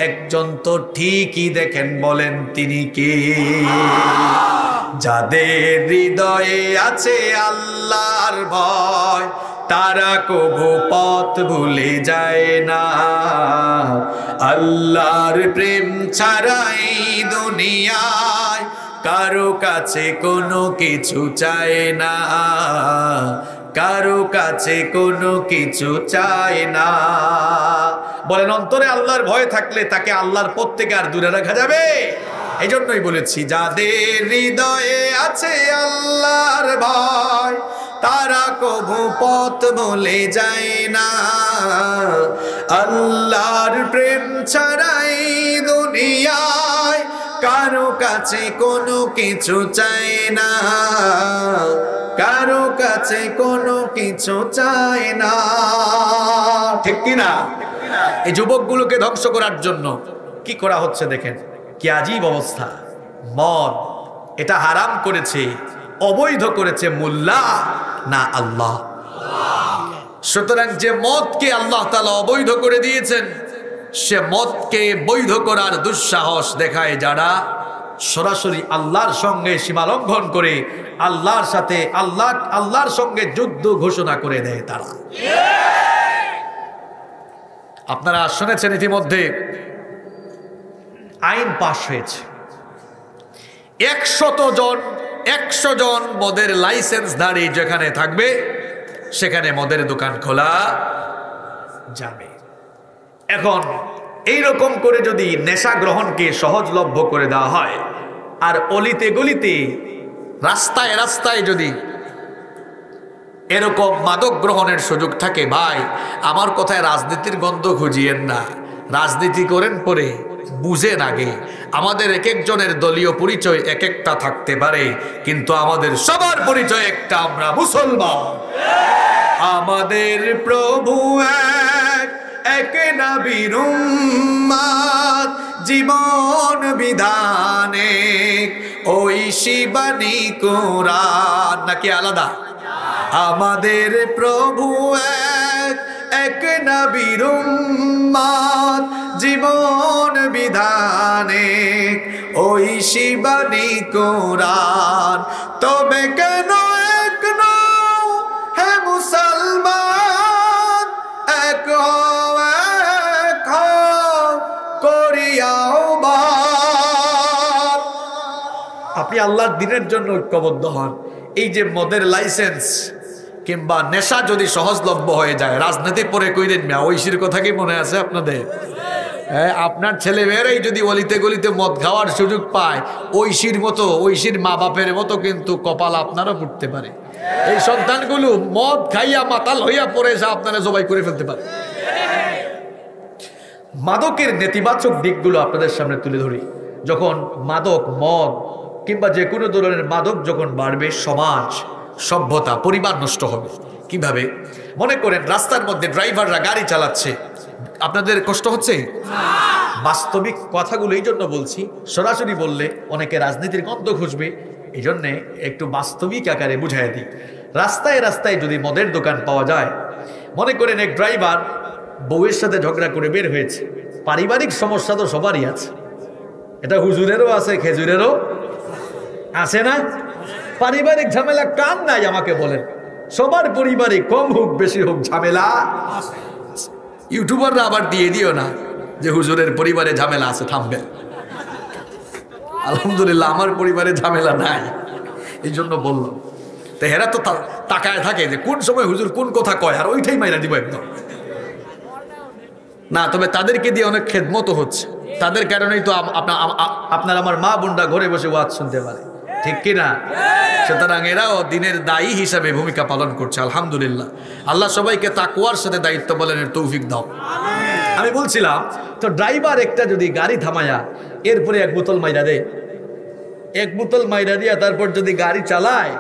একজন তো ঠিকই দেখেন, বলেন তিনি কে? যাদের হৃদয়ে আছে আল্লাহর ভয়, তারা কবু পথ ভুলে যায় না। আল্লাহর প্রেম ছাড়াই দুনিয়ায় কারো কাছে কোনো কিছু চায় না, কারো কাছে কোনো কিছু চায় না। বলেন, অন্তরে আল্লাহর ভয় থাকলে তাকে আল্লাহর পথ থেকে আর দূরে রাখা যাবে? এই জন্যই বলেছি, যাদের হৃদয়ে আছে আল্লাহর ভয়, তারা কবু পথ ভুলে যায় না। আল্লাহর প্রেম ছাড়াই দুনিয়ায় কারো কাছে কোনো কিছু চায় না, কারো কাছে কোনো কিছু চায় না, ঠিক কি না? এই যুবকগুলোকে ধ্বংস করার জন্য কি করা হচ্ছে দেখেন, কি আজীব অবস্থা। মদ এটা হারাম করেছে, অবৈধ করেছে মোল্লা না আল্লাহ। সুতরাং যে মদকে আল্লাহ তাআলা অবৈধ করে দিয়েছেন, সে মদকে বৈধ করার দুঃসাহস দেখায় যারা, সরাসরি আল্লাহর সঙ্গে সীমা লঙ্ঘন করে আল্লাহর সঙ্গে যুদ্ধ ঘোষণা করে দেয় তারা। আপনারা শুনেছেন ইতিমধ্যে আইন পাশ হয়েছে, 100 জন মদের লাইসেন্সধারী যেখানে থাকবে সেখানে মদের দোকান খোলা যাবে। এখন এইরকম করে যদি নেশা গ্রহণকে সহজলভ্য করে দেওয়া হয়, আর অলিতে গলিতে রাস্তায় রাস্তায় যদি এরকম মাদক গ্রহণের সুযোগ থাকে, ভাই আমার কথায় রাজনীতির গন্ধ খুঁজিয়েন না, রাজনীতি করেন পরে, বুঝেন আগে। আমাদের এক একজনের দলীয় পরিচয় এক একটা থাকতে পারে, কিন্তু আমাদের সবার পরিচয় একটা, আমরা মুসলমান। আমাদের প্রভু এক নবীর উম্মত, জীবন বিধানে ওই শিবানী কোরআন, নাকি আলাদা? আমাদের প্রভু এক নবীর উম্মত, জীবন বিধানে ওই শিবানী কোরআন। তবে কেন এক নও হে মুসলমান, এক করিয়াও বাত। আপনি আল্লাহর দ্বীনের জন্য ঐক্যবদ্ধ হন। এই যে মদের লাইসেন্স কিংবা নেশা যদি সহজলভ্য হয়ে যায়, রাজনীতি পরে কইরেন না, ঐশীর কথা কি মনে আছে আপনাদের? আপনার ছেলে মেয়েরাই যদি অলিতে গলিতে মদ খাওয়ার সুযোগ পায়, ঐশীর মতো, ঐশীর মা বাপের মতো কিন্তু কপাল আপনারও পড়তে পারে। এই সন্তানগুলো মদ খাইয়া মাতাল হইয়া পড়ে এসে আপনারা জবাই করে ফেলতে পারে। মাদকের নেতিবাচক দিকগুলো আপনাদের সামনে তুলে ধরি। যখন মাদক, মদ কিংবা যে কোনো ধরনের মাদক যখন বাড়বে, সমাজ, সভ্যতা, পরিবার নষ্ট হবে। কিভাবে? মনে করেন রাস্তার মধ্যে ড্রাইভাররা গাড়ি চালাচ্ছে, আপনাদের কষ্ট হচ্ছে? বাস্তবিক কথাগুলো এই জন্য বলছি, সরাসরি বললে অনেকে রাজনীতির গন্ধ খুঁজবে, এই জন্যে একটু বাস্তবিক আকারে বুঝাই দিই। রাস্তায় রাস্তায় যদি মদের দোকান পাওয়া যায়, মনে করেন এক ড্রাইভার বউয়ের সাথে ঝগড়া করে বের হয়েছে। পারিবারিক সমস্যা তো সবারই আছে, এটা হুজুরেরও আছে, খেজুরেরও আছে না? পারিবারিক ঝামেলা কার নাই আমাকে বলেন? সবার পরিবারে কম হোক বেশি হোক ঝামেলা। ইউটিউবাররা আবার দিয়ে দিও না যে হুজুরের পরিবারে ঝামেলা আছে, থামবে। আলহামদুলিল্লাহ আমার পরিবারে ঝামেলা নাই, এই জন্য বললো। তো হেরা তো তাকায় থাকে যে কোন সময় হুজুর কোন কথা কয়, আর ওইটাই মাইরা দিব একদম না। তবে তাদেরকে দিয়ে অনেক খেদমত হচ্ছে, তাদের কারণেই তো আপনার আমার মা বোনরা ঘরে বসে ওয়াজ শুনতে পারে, ঠিক কিনা? সুতরাং এরাও দিনের দায়ী হিসাবে ভূমিকা পালন করছে, আলহামদুলিল্লাহ। আল্লাহ সবাইকে তাকওয়ার সাথে দায়িত্ব পালনের তৌফিক দাও। আমি বলছিলাম, তো ড্রাইভার একটা যদি গাড়ি থামায়া এরপরে এক বোতল মাইরা দেয়, এক বোতল মাইরা দিয়া তারপর যদি গাড়ি চালায়,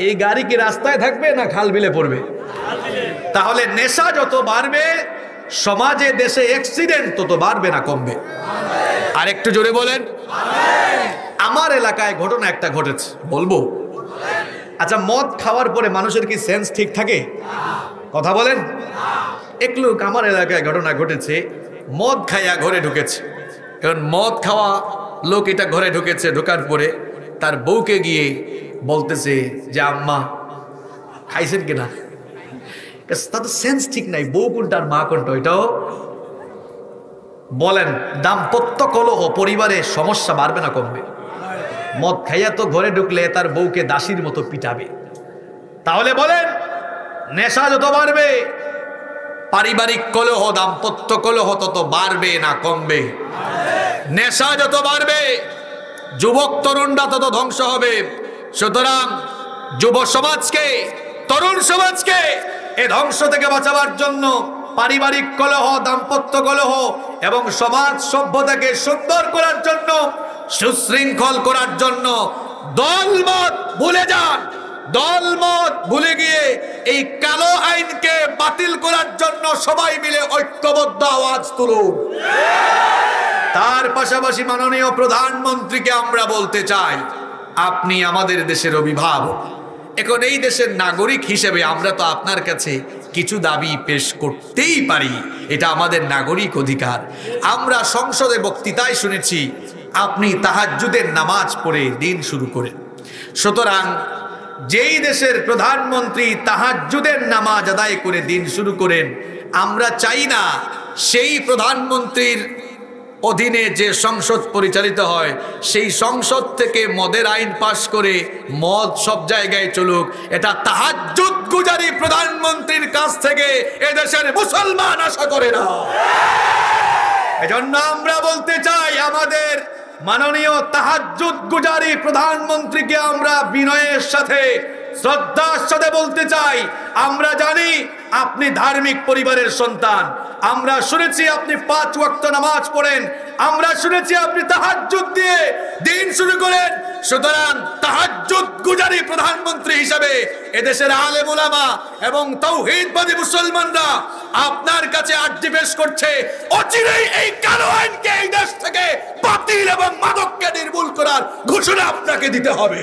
এই গাড়ি কি রাস্তায় থাকবে না খাল বিলে পড়বে? তাহলে নেশা যত বাড়বে, সমাজে দেশে অ্যাক্সিডেন্ট তত বাড়বে না কমবে? আর একটু জোরে বলেন। আমার এলাকায় ঘটনা একটা ঘটেছে, বলবো? আচ্ছা, মদ খাওয়ার পরে মানুষের কি সেন্স ঠিক থাকে? কথা বলেন। এক লোক আমার এলাকায় ঘটনা ঘটেছে, মদ খাইয়া ঘরে ঢুকেছে। এখন মদ খাওয়া লোক এটা ঘরে ঢুকেছে, ঢোকার পরে তার বউকে গিয়ে বলতেছে যে আম্মা খাইছেন কিনা। তাদের সেন্স ঠিক নাই, বউ কোনটা আর মা কোনটা এটাও বলেন। দাম্পত্য কলহ, পরিবারে সমস্যা বাড়বে না কমবে? মদ খাইয়া তো ঘরে ঢুকলে তার বউকে দাসীর মতো পিটাবে। তাহলে বলেন, নেশা যত বাড়বে, পারিবারিক কলহ, দাম্পত্য কলহ তত বাড়বে না কমবে? নেশা যত বাড়বে, যুবক তরুণরা তত ধ্বংস হবে। সুতরাং যুব সমাজকে তরুণ সমাজকে এ ধ্বংস থেকে বাঁচাবার জন্য, পারিবারিক কলহ, দাম্পত্য কলহ এবং সমাজ সভ্যতাকে সুন্দর করার জন্য, সুশৃঙ্খল করার জন্য দলমত ভুলে যান। দলমত ভুলে গিয়ে এই কালো আইনকে বাতিল করার জন্য সবাই মিলে ঐক্যবদ্ধ আওয়াজ তুলুন। তার পাশাপাশি মাননীয় প্রধানমন্ত্রীকে আমরা বলতে চাই, আপনি আমাদের দেশের অভিভাবক। এখন এই দেশের নাগরিক হিসেবে আমরা তো আপনার কাছে কিছু দাবি পেশ করতেই পারি, এটা আমাদের নাগরিক অধিকার। আমরা সংসদে বক্তৃতায় শুনেছি আপনি তাহাজ্জুদের নামাজ পড়ে দিন শুরু করেন। সুতরাং যেই দেশের প্রধানমন্ত্রী তাহাজ্জুদের নামাজ আদায় করে দিন শুরু করেন, আমরা চাই না সেই প্রধানমন্ত্রীর অধীনে যে সংসদ পরিচালিত হয় সেই সংসদ থেকে মদের আইন পাশ করে মদ সব জায়গায় চলুক। এটা তাহাজ্জুদ গুজারি প্রধানমন্ত্রীর কাছ থেকে এদেশের মুসলমান আশা করে না। এজন্য আমরা বলতে চাই, আমাদের মাননীয় তাহাজ্জুদ গুজারি প্রধানমন্ত্রীকে আমরা বিনয়ের সাথে, শ্রদ্ধার সাথে বলতে চাই, আমরা জানি আপনি ধার্মিক পরিবারের সন্তান, আমরা শুনেছি আপনি 5 ওয়াক্ত নামাজ পড়েন, আমরা শুনেছি আপনি তাহাজ্জুদ দিয়ে দিন শুরু করেন। সুতরাং তাহাজ্জুদ গুজারি প্রধানমন্ত্রী হিসাবে এদেশের আলেম উলামা এবং তাওহীদবাদী মুসলমানরা আপনার কাছে আর্জি পেশ করছে, অচিরেই এই কালো আইনকে এই দেশ থেকে বাতিল এবং মাদককে নির্মূল করার ঘোষণা আপনাকে দিতে হবে।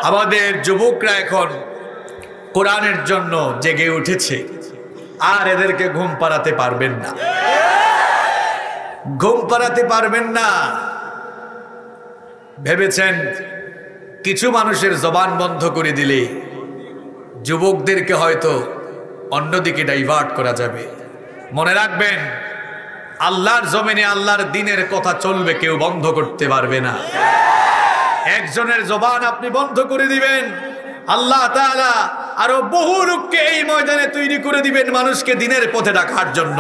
আমাদের যুবকরা এখন কোরআনের জন্য জেগে উঠেছে, আর এদেরকে ঘুম পাড়াতে পারবেন না, ঘুম পাড়াতে পারবেন না। ভেবেছেন কিছু মানুষের জবান বন্ধ করে দিলে যুবকদেরকে হয়তো অন্যদিকে ডাইভার্ট করা যাবে। মনে রাখবেন, আল্লাহর জমিনে আল্লাহর দ্বীনের কথা চলবে, কেউ বন্ধ করতে পারবে না। একজনের জবান আপনি বন্ধ করে দিবেন, আল্লাহ তাআলা আরো বহু লোককে এই ময়দানে তৈরি করে দিবেন মানুষকে দ্বীনের পথে ডাকার জন্য।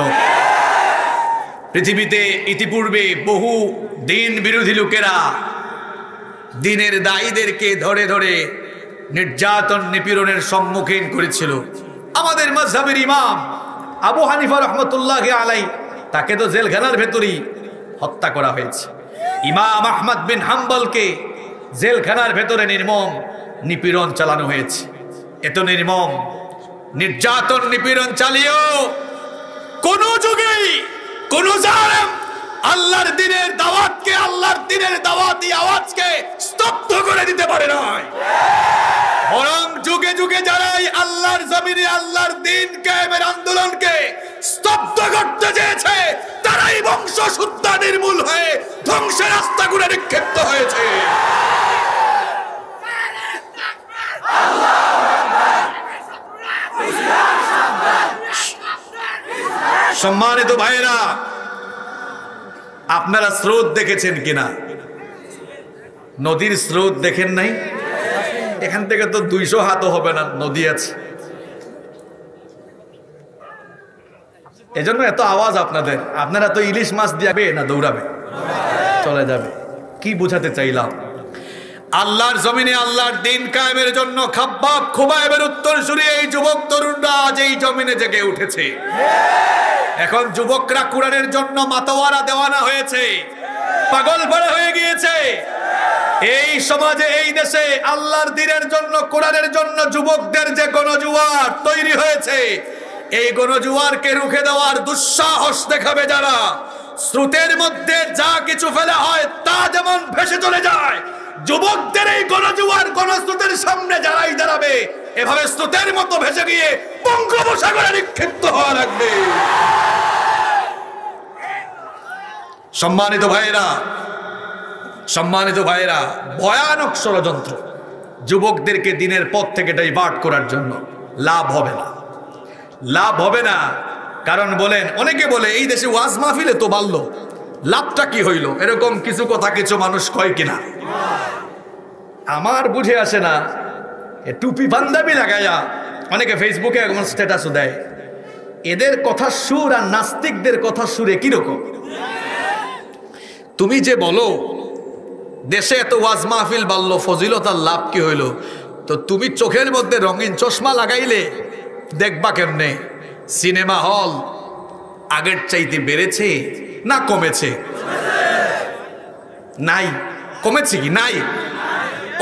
পৃথিবীতে ইতিপূর্বে বহু দ্বীন বিরোধী লোকেরা দ্বীনের দায়ীদেরকে ধরে ধরে নির্যাতন নিপীড়নের সম্মুখীন করেছিল। আমাদের মাযহাবের ইমাম আবু হানিফা রহমতুল্লাহ আলাইহি, তাকে তো জেলখানার ভেতরেই হত্যা করা হয়েছে। ইমাম আহমদ বিন হাম্বলকে জেলখানার ভেতরে নির্মম নিপীড়ন চালানো হয়েছে। এত নির্মম নির্যাতন নিপীড়ন চালিয়েও কোন যুগেই কোন জালেম আল্লাহর দ্বীনের দাওয়াতকে, আল্লাহর দ্বীনের দাওয়াতি আওয়াজকে স্তব্ধ করে দিতে পারে নাই। বরং যুগে যুগে যারাই আল্লাহর জমিনে আল্লাহর দ্বীন কায়েমের আন্দোলনকে স্তব্ধ করতে চেয়েছে, তারাই বংশশুদ্ধা নির্মূল হয়ে ধ্বংসের রাস্তাগুলো নিক্ষিপ্ত হয়েছে। সম্মানিত ভাইরা, আপনারা স্রোত দেখেছেন কিনা? নদীর স্রোত দেখেন নাই? এখান থেকে তো 200 হাতও হবে না নদী আছে, এজন্য এত আওয়াজ আপনাদের। আপনারা তো ইলিশ মাছ দিয়াবে না দৌড়াবে, চলে যাবে। কি বুঝাতে চাইলাম? আল্লাহর জমিনে আল্লাহর দ্বীন কায়েমের জন্য খাব্বাব খুবাইবের উত্তরসূরি এই যুবক তরুণরা আজ এই জমিনে জেগে উঠেছে। এখন যুবকরা কোরআনের জন্য মাতোয়ারা দেওয়ানা হয়েছে, পাগল পাড়া হয়ে গিয়েছে। এই সমাজে, এই দেশে আল্লাহর দ্বীনের জন্য, কোরআনের জন্য যুবকদের যে গণজোয়ার তৈরি হয়েছে, এই গণজোয়ারকে রুখে দেওয়ার দুঃসাহস দেখাবে যারা, স্রোতের মধ্যে যা কিছু ফেলা হয় তা যেমন ভেসে চলে যায়, যুবকদের এই গণজোয়ার গণস্রোতের সামনে যারাই দাঁড়াবে, এভাবে স্রোতের মতো ভেসে গিয়ে বঙ্গোপসাগরে নিক্ষিপ্ত হওয়া লাগবে। সম্মানিত ভাইয়েরা, সম্মানিত ভাইয়েরা, ভয়ানক ষড়যন্ত্র যুবকদেরকে দ্বীনের পথ থেকে ডাইভার্ট করার জন্য। লাভ হবে না, লাভ হবে না। কারণ বলেন, অনেকে বলে এই দেশে ওয়াজ মাহফিলে তো বাড়লো, লাভটা কি হইল, এরকম কিছু কথা কিছু মানুষ কয় কিনা। আমার বুঝে আসে না, টুপি পাঞ্জাবি লাগাইয়া অনেকে ফেসবুকে এমন স্ট্যাটাসও দেয়, এদের কথার সুর আর নাস্তিকদের কথার সুরে কিরকম। তুমি যে বলো দেশে এত ওয়াজ মাহফিল বাড়লো, ফজিলত আর লাভ কি হইল, তো তুমি চোখের মধ্যে রঙিন চশমা লাগাইলে দেখবা কেমনে সিনেমা হল আগের চাইতে বেড়েছে না কমেছে? নাই, কমেছে কি? নাই।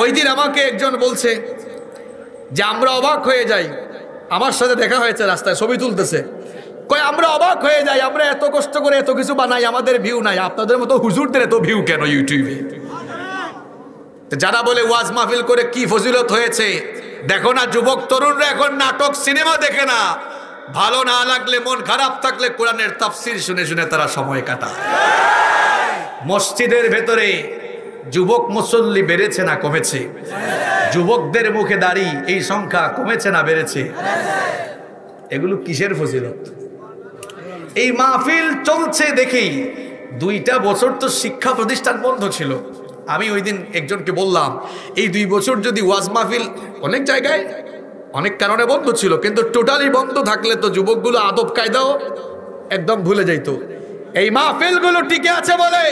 ওই দিন আমাকে একজন বলছে যে আমরা অবাক হয়ে যাই, আমার সাথে দেখা হয়েছে রাস্তায়, ছবি তুলতেছে, কয় আমরা অবাক হয়ে যাই, আমরা এত কষ্ট করে এত কিছু বানাই, আমাদের ভিউ নাই, আপনাদের মতো হুজুরদের এত ভিউ কেন ইউটিউবে? যারা বলে ওয়াজ মাহফিল করে কি ফজিলত হয়েছে, দেখো না যুবক তরুণরা এখন নাটক সিনেমা দেখে না, ভালো না লাগলে মন খারাপ থাকলে কোরআনের তাফসীর শুনে শুনে তারা সময় কাটায়। মসজিদের ভেতরে যুবক মুসল্লি বেড়েছে না কমেছে? যুবকদের মুখে দাড়ি এই সংখ্যা কমেছে না বেড়েছে? এগুলো কিসের ফজিলত? এই মাহফিল চলছে দেখেই 2টা বছর তো শিক্ষা প্রতিষ্ঠান বন্ধ ছিল। আমি ওই দিন একজনকে বললাম, এই 2 বছর যদি ওয়াজ মাহফিল অনেক জায়গায় অনেক কারণে বন্ধ ছিল, কিন্তু টোটালি বন্ধ থাকলে তো যুবকগুলো আদব কায়দাও একদম ভুলে যাইতো। এই মাহফিলগুলো টিকে আছে বলে,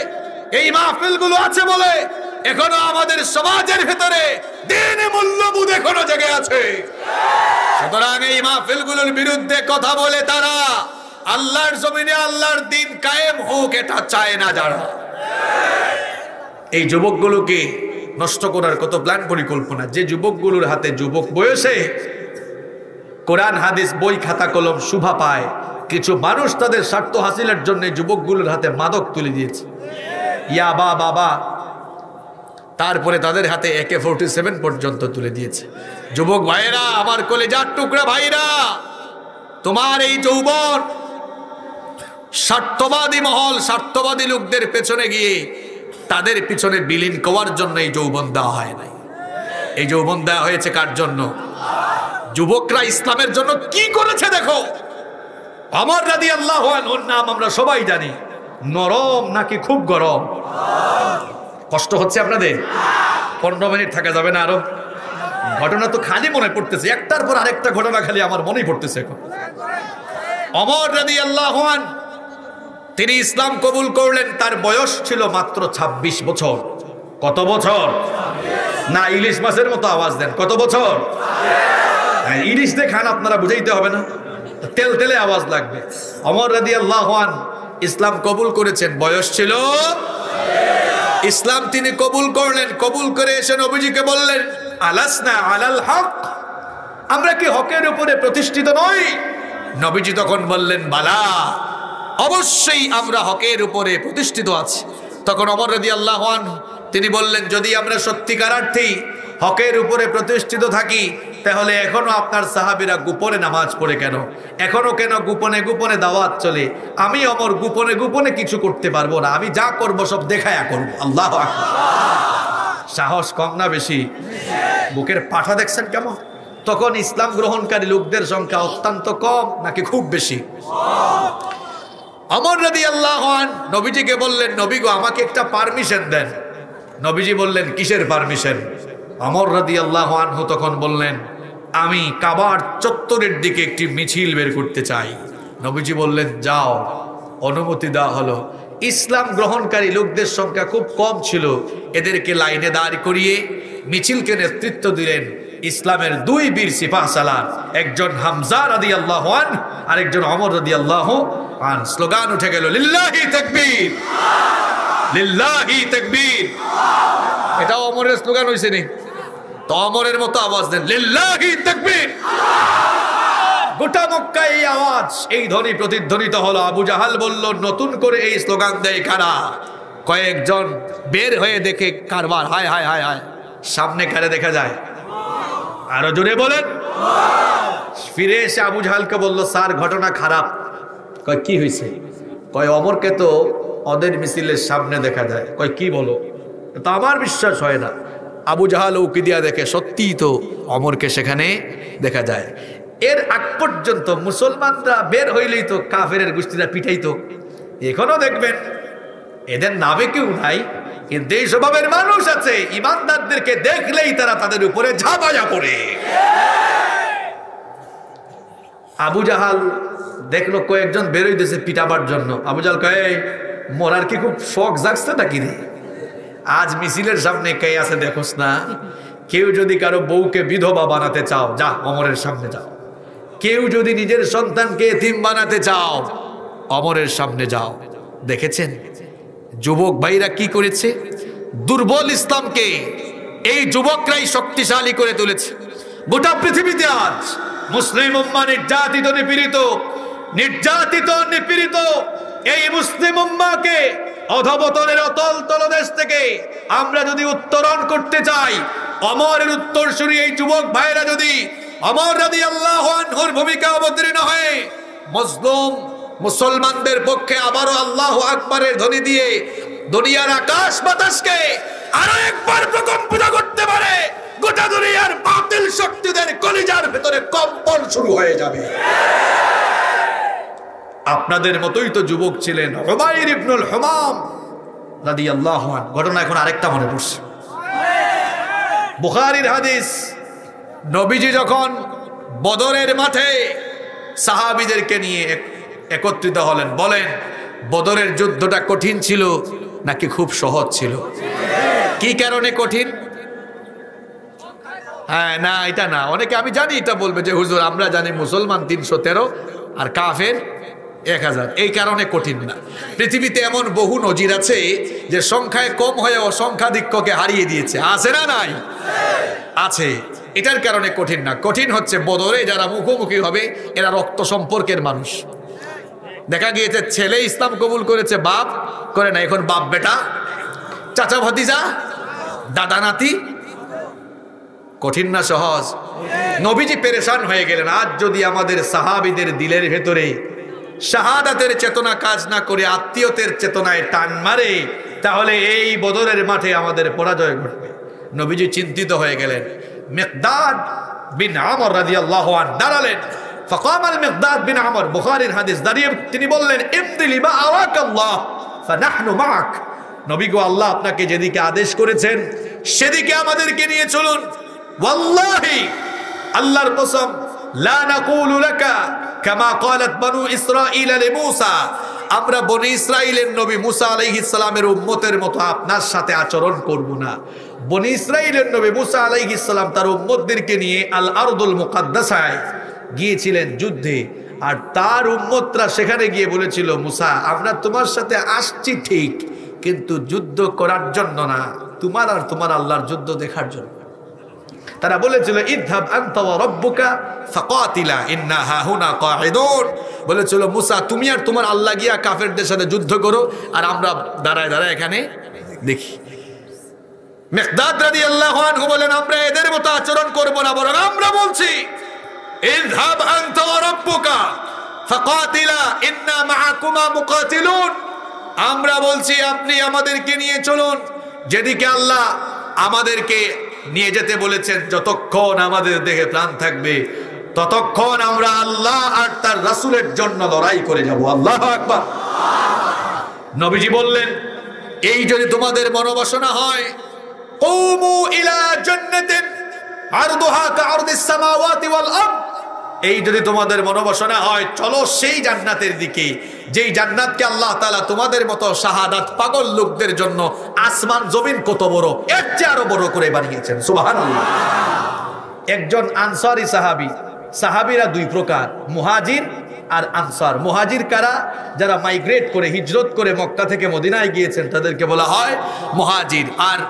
এই মাহফিলগুলো আছে বলে এখনো আমাদের সমাজের ভেতরে দ্বীনি মূল্যবোধ এখনো জেগে আছে। সুতরাং এই মাহফিলগুলোর বিরুদ্ধে কথা বলে তারা আল্লাহর জমিনে আল্লাহর দ্বীন কায়েম হোক এটা চায় না যারা। এই যুবকগুলোকে নষ্ট করার কত প্ল্যান পরিকল্পনা। যে যুবকগুলোর হাতে যুবক বয়সে কোরআন হাদিস বই খাতা কলম শোভা পায়, কিছু মানুষ তাদের স্বার্থ হাসিলের জন্য যুবকগুলোর হাতে মাদক তুলে দিয়েছে, ইয়াবা বাবা, তারপরে তাদের হাতে AK-47 পর্যন্ত তুলে দিয়েছে। যুবক ভাইরা, আমার কলেজার টুকরা ভাইরা, তোমার এই যৌবন স্বার্থবাদী মহল, স্বার্থবাদী লোকদের পেছনে গিয়ে তাদের পিছনে বিলীন করার জন্য এই যৌবন দেওয়া হয় নাই। এই যৌবন দেওয়া হয়েছে কার জন্য? যুবকরা ইসলামের জন্য কি করেছে দেখো। ওমর রাদিয়াল্লাহু আনহুর নাম আমরা সবাই জানি, নরম নাকি খুব গরম? কষ্ট হচ্ছে আপনাদের? 15 মিনিট থাকা যাবে না আরো? ঘটনা তো খালি মনে পড়তেছে, একটার পর আরেকটা ঘটনা খালি আমার মনেই পড়তেছে এখন। ওমর রাদিয়াল্লাহু আনহু তিনি ইসলাম কবুল করলেন, তার বয়স ছিল মাত্র 26 বছর। কত বছর? না ইলিশ মাছের মতো আওয়াজ দেন, কত বছর? ইলিশ দিয়ে খান আপনারা, বুঝাইতে হবে না, তেল তেলে আওয়াজ লাগবে। ওমর রাদিয়াল্লাহু আনহু ইসলাম কবুল করেছেন, বয়স ছিল। ইসলাম তিনি কবুল করলেন, কবুল করে এসে নবীজিকে বললেন, আলাসনা আলাল হক, আমরা কি হকের উপরে প্রতিষ্ঠিত নই? নবীজি তখন বললেন, বালা, অবশ্যই আমরা হকের উপরে প্রতিষ্ঠিত আছি। তখন ওমর রাদিয়াল্লাহু আনহু তিনি বললেন, যদি আমরা সত্যিকার অর্থেই হকের উপরে প্রতিষ্ঠিত থাকি, তাহলে এখনো আপনার সাহাবীরা গোপনে নামাজ পড়ে কেন? এখনো কেন গোপনে গোপনে দাওয়াত চলে? আমি ওমর গোপনে গোপনে কিছু করতে পারবো না, আমি যা করব সব দেখায়া করব। আল্লাহু আকবার। সাহস কম না বেশি? বুকের পাঠা দেখছেন কেমন? তখন ইসলাম গ্রহণকারী লোকদের সংখ্যা অত্যন্ত কম নাকি খুব বেশি? ওমর রাদিয়াল্লাহু আনহু নবীজিকে বললেন, নবী গো, আমাকে একটা পারমিশন দেন। নবীজি বললেন, কিসের পারমিশন? ওমর রাদিয়াল্লাহু আনহু তখন বললেন, আমি কাবার চত্বরের দিকে একটি মিছিল বের করতে চাই। নবীজি বললেন, যাও। অনুমতি দেওয়া হলো। ইসলাম গ্রহণকারী লোকদের সংখ্যা খুব কম ছিল, এদেরকে লাইনে দাঁড় করিয়ে মিছিলকে নেতৃত্ব দিলেন ইসলামের 2 বীর সিপাহসালার, একজন হামজা রাদিয়াল্লাহু আনহু আর একজন ওমর রাদিয়াল্লাহু আনহু। স্লোগান উঠে গেল, লিল্লাহি তাকবীর, লিল্লাহি তাকবীর। এটা ওমরের স্লোগান হইছে নি? তো ওমরের মতো আওয়াজ দেন, লিল্লাহি তাকবীর। গোটা মক্কায় এই আওয়াজ, এই ধ্বনি প্রতিধ্বনিত হলো। আবু জাহাল বলল, নতুন করে এই স্লোগান দেয় কারা? কয়েকজন বের হয়ে দেখে কারবার, হায় হায় হায় হায়, সামনে কারে দেখা যায়? আরো জোরে বলেন। ফিরে এসে আবু জাহালকে বলল, স্যার ঘটনা খারাপ। কয় কি হয়েছে? কয় ওমরকে তো ওদের মিছিলের সামনে দেখা যায়। কয় কি বলো? তো আমার বিশ্বাস হয় না। আবু জাহাল উকি দিয়া দেখে, সত্যিই তো ওমরকে সেখানে দেখা যায়। এর আগ পর্যন্ত মুসলমানরা বের হইলেই তো কাফেরের গোষ্ঠীরা পিটাইতো। এখনো দেখবেন এদের নামে কেউ নাই, কিন্তু এই স্বভাবের মানুষ আছে, ইমানদারদেরকে দেখলেই তারা তাদের উপরে ঝাঁপাইয়া পড়ে। আবু জাহাল দেখলো কয়েকজন বেরোইতেছে পিটাবার জন্য। আবু জাহাল কয়ে, মরার কি খুব শখ জাগছে নাকি রে? আজ মিছিলের সামনে কে আছে দেখোস না? কেউ যদি কারো বউকে বিধবা বানাতে চাও, যা অমরের সামনে যাও। কেউ যদি নিজের সন্তানকে এতিম বানাতে চাও, অমরের সামনে যাও। দেখেছেন যুবক ভাইরা কি করেছে? দুর্বল ইসলামকে এই যুবকরাই শক্তিশালী করে তুলেছে। গোটা পৃথিবীতে আজ মুসলিম উম্মাহ নির্যাতিত নিপীড়িত এই মুসলিম উম্মাহকে অধপতনের অতল তলদেশ থেকে আমরা যদি উত্তরণ করতে চাই, অমরের উত্তরসূরি এই যুবক ভাইরা যদি অমর রাদিয়াল্লাহু আনহুর ভূমিকা অবতীর্ণ হয়ে মজলুম মুসলমানদের পক্ষে আবারও আল্লাহু আকবারের ধ্বনি দিয়ে দুনিয়ার আকাশ বাতাসকে আরো একবার প্রকম্পিত করতে পারে, গোটা দুনিয়ার বাতিল শক্তিদের কলিজার ভেতরে কম্পন শুরু হয়ে যাবে। আপনাদের মতোই তো যুবক ছিলেন উমাইর ইবনুল হুমাম রাদিয়াল্লাহু আনহু। ঘটনা এখন আরেকটা মনে পড়ছে, বুখারীর হাদিস। নবীজি যখন বদরের মাঠে সাহাবীদেরকে নিয়ে একত্রিত হলেন, বলেন বদরের যুদ্ধটা কঠিন ছিল নাকি খুব সহজ ছিল? কি কারণে কঠিন? হ্যাঁ, না এটা না, অনেকে আমি জানি এটা বলবে যে হুজুর আমরা জানি মুসলমান 313 আর কাফের 1000, এই কারণে কঠিন না। পৃথিবীতে এমন বহু নজির আছে যে সংখ্যায় কম হয়ে অসংখ্যাধিক্যকে হারিয়ে দিয়েছে, আছে না নাই? আছে। এটার কারণে কঠিন না। কঠিন হচ্ছে বদরে যারা মুখোমুখি হবে এরা রক্ত সম্পর্কের মানুষ। দেখা গিয়েছে ছেলে ইসলাম কবুল করেছে, বাপ করে না। এখন বাপ বেটা, চাচা ভাতিজা, দাদা নাতি, কঠিন না সহজ? নবীজি পেরেশান হয়ে গেলেন। আজ যদি আমাদের সাহাবীদের দিলের ভেতরে শাহাদাতের চেতনা কাজ না করে আত্মীয়তের চেতনায় টান মারে, তাহলে এই বদরের মাঠে আমাদের পরাজয় ঘটবে। নবীজি চিন্তিত হয়ে গেলেন। মিকদাদ বিন আমর রাদিয়াল্লাহু আনহু দাঁড়ালেন। ফাকাম আল মিকদাদ বিন আমর, বুখারীর হাদিস, দাঁড়িয়ে তিনি বললেন, ইমদি লিমা আরাকাল্লাহ ফানাহনু মাক। নবী গো, আল্লাহ আপনাকে যেদিকে আদেশ করেছেন সেদিকে আমাদেরকে নিয়ে চলুন। ওয়াল্লাহি, আল্লাহর কসম, লা নাকুলু লাকা কামা ক্বালাত বনু ইসরাঈল লিমূসা, আমরা বনি ইসরাইলের নবী মুসা আলাইহিস সালামের উম্মতের মতো আপনার সাথে আচরণ করব না। বনি ইসরাইলের নবী মুসা আলাইহিস সালাম তার উম্মতদেরকে নিয়ে আল আরদুল মুকাদ্দাসায় গিয়েছিলেন যুদ্ধে, আর তার উম্মতরা সেখানে গিয়ে বলেছিল, মুসা আমরা তোমার সাথে আসছি ঠিক, কিন্তু যুদ্ধ করার জন্য না, তোমার আর তোমার আল্লাহর যুদ্ধ দেখার জন্য। তারা বলেছিল, ইযহাব আনতা ওয়া রাব্বুকা ফাকাতিলা ইন্না হাহুনা কাঈদুন, বলেছিল মুসা তুমি আর তোমার আল্লাহ গিয়া কাফেরদের সাথে যুদ্ধ করো, আর আমরা দাঁড়ায় দাঁড়ায় এখানে দেখি। মিকদাদ রাদিয়াল্লাহু আনহু বলেন, আমরা এদের মতো আচরণ করব না, বরং আমরা বলছি ইযহাব আনতা ওয়া রাব্বুকা ফাকাতিলা ইন্না মাআকুমা মুকাতিলুন, আমরা বলছি আপনি আমাদেরকে নিয়ে চলুন যেদিকে আল্লাহ আমাদেরকে নিয়ে যেতে বলেছেন। যতক্ষণ আমাদের দেহে প্রাণ থাকবে ততক্ষণ আমরা আল্লাহ আর তার রাসূলের জন্য লড়াই করে যাব। আল্লাহু আকবার। নবীজি বললেন, এই যদি তোমাদের মনোবাসনা হয়, কুমু ইলা জান্নাতিন আরদুহা কাআরদিস সামাওয়াতি ওয়াল আরদ, এই যদি তোমাদের মনোবাসনা হয়, চলো সেই জান্নাতের দিকে, যেই জান্নাতকে আল্লাহ তাআলা তোমাদের মতো শাহাদাত পাগল লোকদের জন্য আসমান জমিন কত বড়, এর চেয়ে আরো বড় করে বানিয়েছেন। সুবহানাল্লাহ। একজন আনসারী সাহাবী, সাহাবীরা দুই প্রকার, মুহাজির আর আনসার। মুহাজির কারা? যারা মাইগ্রেট করে হিজরত করে মক্কা থেকে মদিনায় গিয়েছেন তাদেরকে বলা হয় মুহাজির। আর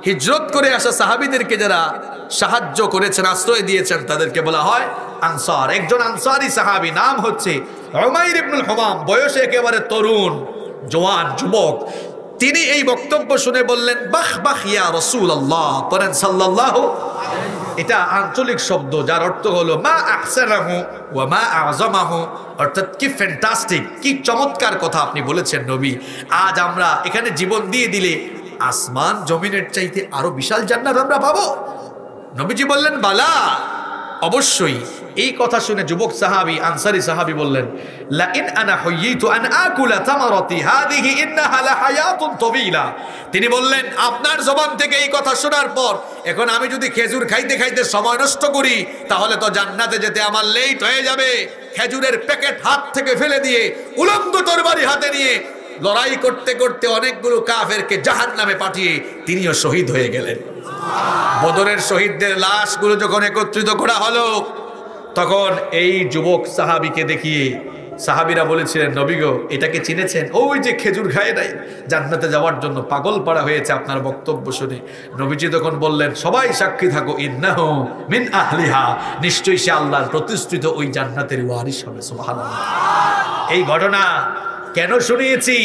হিজরত করে আসা সাহাবীদেরকে যারা সাহায্য করেছেন, আশ্রয় দিয়েছেন, তাদেরকে বলা হয় আনসার। একজন আনসারী সাহাবী, নাম হচ্ছে উমাইর ইবনুল হুমাম, বয়সে একেবারে তরুণ, জওয়ান, যুবক। তিনি এই বক্তব্য শুনে বললেন, বাহ বাহ ইয়া রাসূলুল্লাহ, পড়েন সাল্লাল্লাহু। এটা আঞ্চলিক শব্দ যার অর্থ হলো মা আহসানাহু ওয়া মা আযমাহু, অর্থাৎ কি ফ্যান্টাস্টিক, কি চমৎকার কথা আপনি বলেছেন নবী। আজ আমরা এখানে জীবন দিয়ে দিলে আসমান জমিনের চাইতে আরো বিশাল জান্নাত আমরা পাবো। নবীজি বললেন, বালা অবশ্যই এই কথা শুনে যুবক সাহাবী আনসারী সাহাবী বললেন, লা ইন আনা হুয়িতু আন আকুলা তামারাতি হাদিহি ইন্নাহা লাহায়াতুন তাওয়িলা। তিনি বললেন, আপনার জবান থেকে এই কথা শোনার পর এখন আমি যদি খেজুর খাইতে খাইতে সময় নষ্ট করি তাহলে তো জান্নাতে যেতে আমার লেট হয়ে যাবে। খেজুরের প্যাকেট হাত থেকে ফেলে দিয়ে উলঙ্গ তরবারি হাতে নিয়ে লড়াই করতে করতে অনেকগুলো কাফেরকে জাহান্নামে পাঠিয়ে তিনিও শহীদ হয়ে গেলেন। বদরের শহীদদের লাশগুলো যখন একত্রিত করা হলো তখন এই যুবক সাহাবীকে দেখিয়ে সাহাবীরা বলেছিলেন, নবী গো, এটাকে চিনেছেন? ওই যে খেজুর খায় নাই, জান্নাতে যাওয়ার জন্য পাগল পাড়া হয়েছে আপনার বক্তব্য শুনে। নবীজি তখন বললেন, সবাই সাক্ষী থাকো, ইন্নাহু মিন আহলিহা, নিশ্চয়ই সে আল্লাহর প্রতিষ্ঠিত ওই জান্নাতের ওয়ারিস হবে। সুবহানাল্লাহ। এই ঘটনা কেন শুনিয়েছি?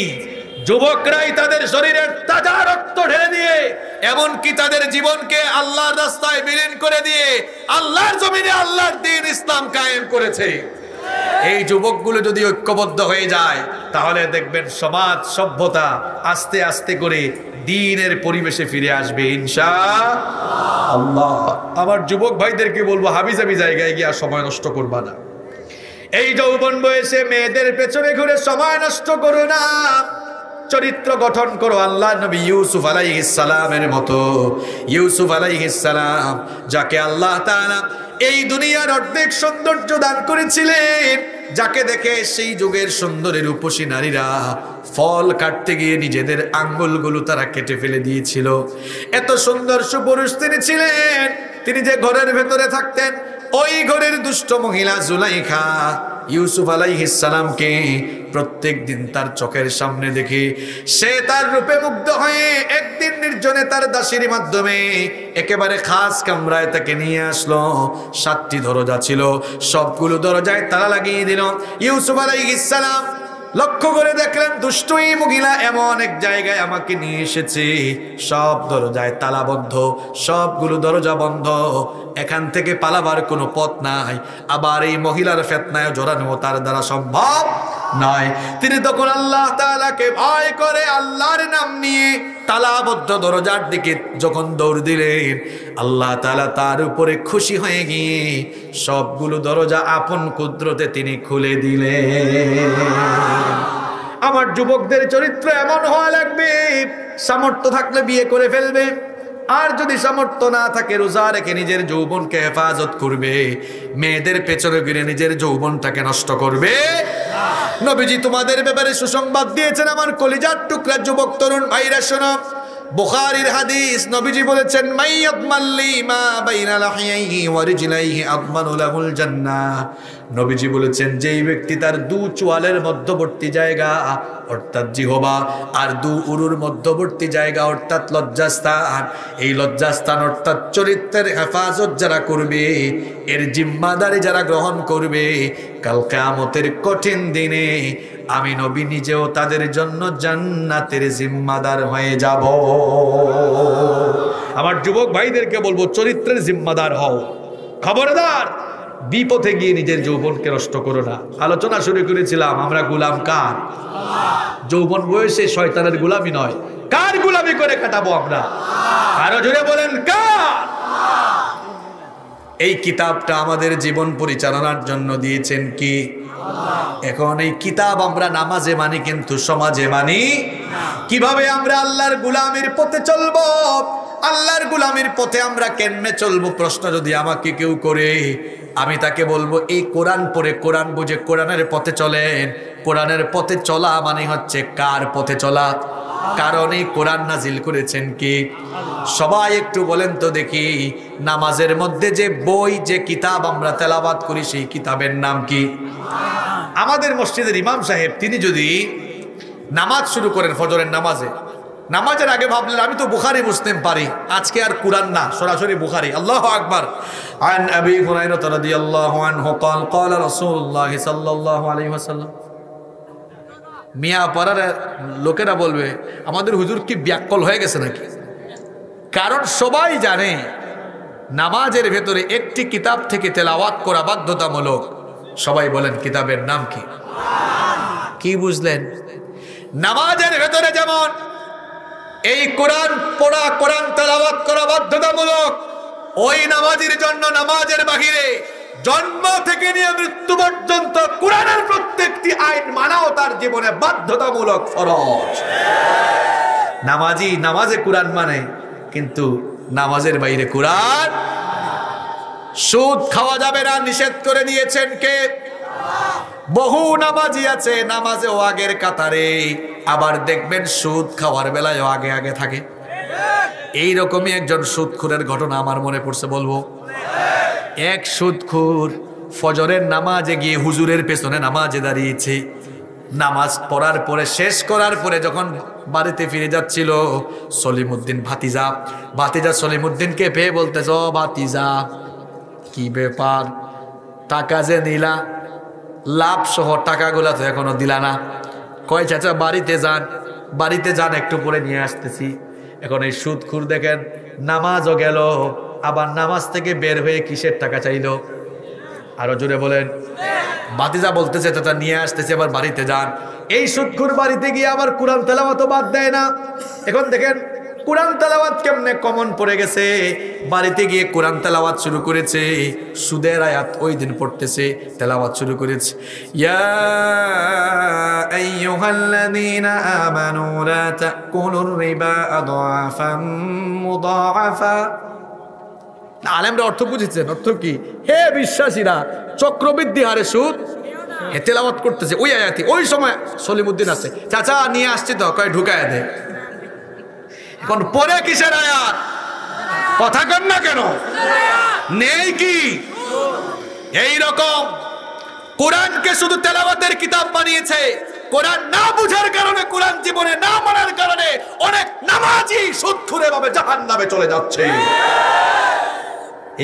যুবকরাই তাদের শরীরের তাজা রক্ত ঢেলে দিয়ে, এমনকি তাদের জীবনকে আল্লাহর রাস্তায় বিলীন করে দিয়ে আল্লাহর জমিনে আল্লাহর দ্বীন ইসলাম কায়েম করেছে। এই যুবকগুলো যদি ঐক্যবদ্ধ হয়ে যায় তাহলে দেখবেন সমাজ সভ্যতা আস্তে আস্তে করে দ্বীনের পরিবেশে ফিরে আসবে ইনশাআল্লাহ। আমার যুবক ভাইদেরকে বলবো, হাবিজাবি জায়গায় গিয়ে আর সময় নষ্ট করবা না। এই যৌবন বয়সে মেয়েদের পেছনে ঘুরে সময় নষ্ট করো না, চরিত্র গঠন করো আল্লাহ নবী ইউসুফ আলাইহিস সালামের মতো। ইউসুফ আলাইহিস সালাম যাকে আল্লাহ তাআলা এই দুনিয়ার অর্ধেক সৌন্দর্য দান করেছিলেন, যাকে দেখে সেই যুগের সুন্দরী রূপসী নারীরা ফল কাটতে গিয়ে নিজেদের আঙ্গুলগুলো তারা কেটে ফেলে দিয়েছিল। এত সুন্দর সুপুরুষ তিনি ছিলেন। তিনি যে ঘরের ভেতরে থাকতেন, ওই ঘরের দুষ্ট মহিলা জুলাইখা ইউসুফ আলাইহিস সালামকে প্রত্যেক দিন তার চোখের সামনে দেখে সে তার রূপে মুগ্ধ হয়ে একদিন নির্জনে তার দাসীর মাধ্যমে একেবারে খাস কামরায় তাকে নিয়ে আসলো। 7টি দরজা ছিল, সবগুলো দরজায় তালা লাগিয়ে দিল। ইউসুফ আলাইহিস সালাম লক্ষ্য করে দেখলেন, দুষ্ট এই মহিলা এমন এক জায়গায় আমাকে নিয়ে এসেছে, সব দরজায় তালাবদ্ধ, সবগুলো দরজা বন্ধ, এখান থেকে পালাবার কোনো পথ নাই। আবার এই মহিলার ফিতনায় জড়ানো তার দ্বারা সম্ভব নয়। তিনি তখন আল্লাহ তাআলাকে ভয় করে আল্লাহর নাম নিয়ে তালাবদ্ধ দরজার দিকে যখন দৌড় দিলেন, আল্লাহ তাআলা তার উপরে খুশি হয়ে গিয়ে সবগুলো দরজা আপন কুদরতে তিনি খুলে দিলেন। আমার যুবকদের চরিত্র এমন হওয়া লাগবে, সামর্থ্য থাকলে বিয়ে করে ফেলবে, আর যদি সামর্থ্য না থাকে রোজা রেখে নিজের যৌবনকে হেফাজত করবে, মেয়েদের পেছনে ঘিরে নিজের যৌবনটাকে নষ্ট করবে। নবীজি তোমাদের ব্যাপারে সুসংবাদ দিয়েছেন আমার কলিজার টুকরা যুবক তরুণ ভাইরা, শোনো। বুখারীর হাদিস, নবীজি বলেছেন, মাইয়াদমাল্লি মা বাইনা লাহিয়াইহি ওয়া রিজলাইহি আদমানু লাহুল জান্নাহ। নবীজি বলেছেন, যেই ব্যক্তি তার দু চোয়ালের মধ্যবর্তী জায়গা অর্থাৎ জিহবা আর দু উরুর মধ্যবর্তী জায়গা অর্থাৎ লজ্জাস্থান, এই লজ্জাস্থান অর্থাৎ চরিত্রের হেফাজত যারা করবে, এর জিম্মাদারি যারা গ্রহণ করবে, কাল কিয়ামতের কঠিন দিনে আমি নবী নিজেও তাদের জন্য জান্নাতের জিম্মাদার হয়ে যাব। আমার যুবক ভাইদেরকে বলবো, চরিত্রের জিম্মাদার হও, খবরদার বিপথে গিয়ে নিজের যৌবনকে নষ্ট করো না। আলোচনা শুরু করেছিলাম, আমরা গোলাম কার? যৌবন বয়সে শয়তানের গোলামি নয়, কার গোলামি করে কাটাবো আমরা? আরো জোরে বলেন, কার? এই কিতাবটা আমাদের জীবন পরিচালনার জন্য দিয়েছেন কি? এখন এই কিতাব আমরা নামাজে মানি কিন্তু সমাজে মানি। কিভাবে আমরা আল্লাহর গোলামির পথে চলবো, আল্লাহর গোলামির পথে আমরা কেমনে চলবো প্রশ্ন যদি আমাকে কেউ করে, আমি তাকে বলবো, এই কোরআন পড়ে কোরআন বুঝে কোরআনের পথে চলেন। কোরআনের পথে চলা মানে হচ্ছে কার পথে চলা? কারণ এই কোরআন নাজিল করেছেন কি? সবাই একটু বলেন তো দেখি, নামাজের মধ্যে যে বই যে কিতাব আমরা তেলাওয়াত করি সেই কিতাবের নাম কি? আমাদের মসজিদের ইমাম সাহেব তিনি যদি নামাজ শুরু করেন ফজরের নামাজে, নামাজের আগে ভাবলেন আমি তো বুখারী মুসলিম পারি, আজকে আর কুরআন না, সরাসরি বুখারী। আল্লাহু আকবার। আন আবি হুরায়রা রাদিয়াল্লাহু আনহু قال قال رسول الله সাল্লাল্লাহু আলাইহি ওয়াসাল্লাম। মিয়া পাড়ার লোকেরা বলবে আমাদের হুজুর কি ব্যাককল হয়ে গেছে নাকি? কারণ সবাই জানে নামাজের ভেতরে একটি কিতাব থেকে তেলাওয়াত করা বাধ্যতামূলক। সবাই বলেন কিতাবের নাম কি? কি বুঝলেন? নামাজের ভেতরে যেমন এই কোরআন পড়া, কোরআন তেলাওয়াত করা বাধ্যতামূলক, ওই নামাজের জন্য নামাজের বাহিরে জন্ম থেকে নিয়ে মৃত্যু পর্যন্ত কোরআনের প্রত্যেকটি আইন মানাও তার জীবনে বাধ্যতামূলক ফরজ। নামাজি নামাজে কোরআন মানে, কিন্তু নামাজের বাইরে কোরআন। সুদ খাওয়া যাবে না, নিষেধ করে দিয়েছেন কে? বহু নামাজি আছে নামাজেও আগের কাতারে, আবার দেখবেন সুদ খাওয়ার বেলায়ও আগে আগে থাকে। এইরকমই একজন সুদখোরের ঘটনা আমার মনে পড়ছে, বলবো। এক সুদখোর ফজরের নামাজে গিয়ে হুজুরের পেছনে নামাজে দাঁড়িয়েছে। নামাজ পড়ার পরে শেষ করার পরে যখন বাড়িতে ফিরে যাচ্ছিল, সলিমুদ্দিন ভাতিজা সলিমুদ্দিনকে পেয়ে বলতেছ, ভাতিজা কি ব্যাপার, টাকা যে নিলা, লাভ সহ টাকাগুলা তো এখনো দিলা না। কয় চাচা বাড়িতে যান একটু পরে নিয়ে আসতেছি। এখন এই সুদখোর দেখেন নামাজও গেল, আবার নামাজ থেকে বের হয়ে কিসের টাকা চাইলো? আরো জোরে বলেন। ভাতিজা বলতেছে চাচা নিয়ে আসতেছে, আবার বাড়িতে যান। এই সুদখোর বাড়িতে গিয়ে আবার কোরআন তেলাওয়াত বাদ দেয় না। এখন দেখেন কোরআন তেলাওয়াত কেমনে কমন পড়ে গেছে। বাড়িতে গিয়ে কোরআন তেলাওয়াত শুরু করেছে, সুদের আয়াত ওই দিন পড়তেছে, তেলাওয়াত শুরু করেছে। ইয়া আইয়ুহাল্লাযীনা আমানু লা তাকুলুর রিবা আদআফাম মুদাআফা। আলেমরা অর্থ বুঝেছেন, অর্থ কি? হে বিশ্বাসীরা, চক্রবৃদ্ধি হারে সুদ। হে তেলাওয়াত করতেছে ওই আয়াতি। ওই সময় সলিমুদ্দিন আছে, চাচা নিয়ে আসছি তো, কয় ঢুকায় দে। এখন পরে কিসের আয়াত? কথা কন না কেন? নেই কি? এই রকম কোরআনকে শুধু তেলাওয়াতের কিতাব বানিয়েছে। কোরআন না বুঝার কারণে, কোরআন জীবনে না মানার কারণে অনেক নামাজি সুদখোরে ভাবে জাহান্নামে চলে যাচ্ছে।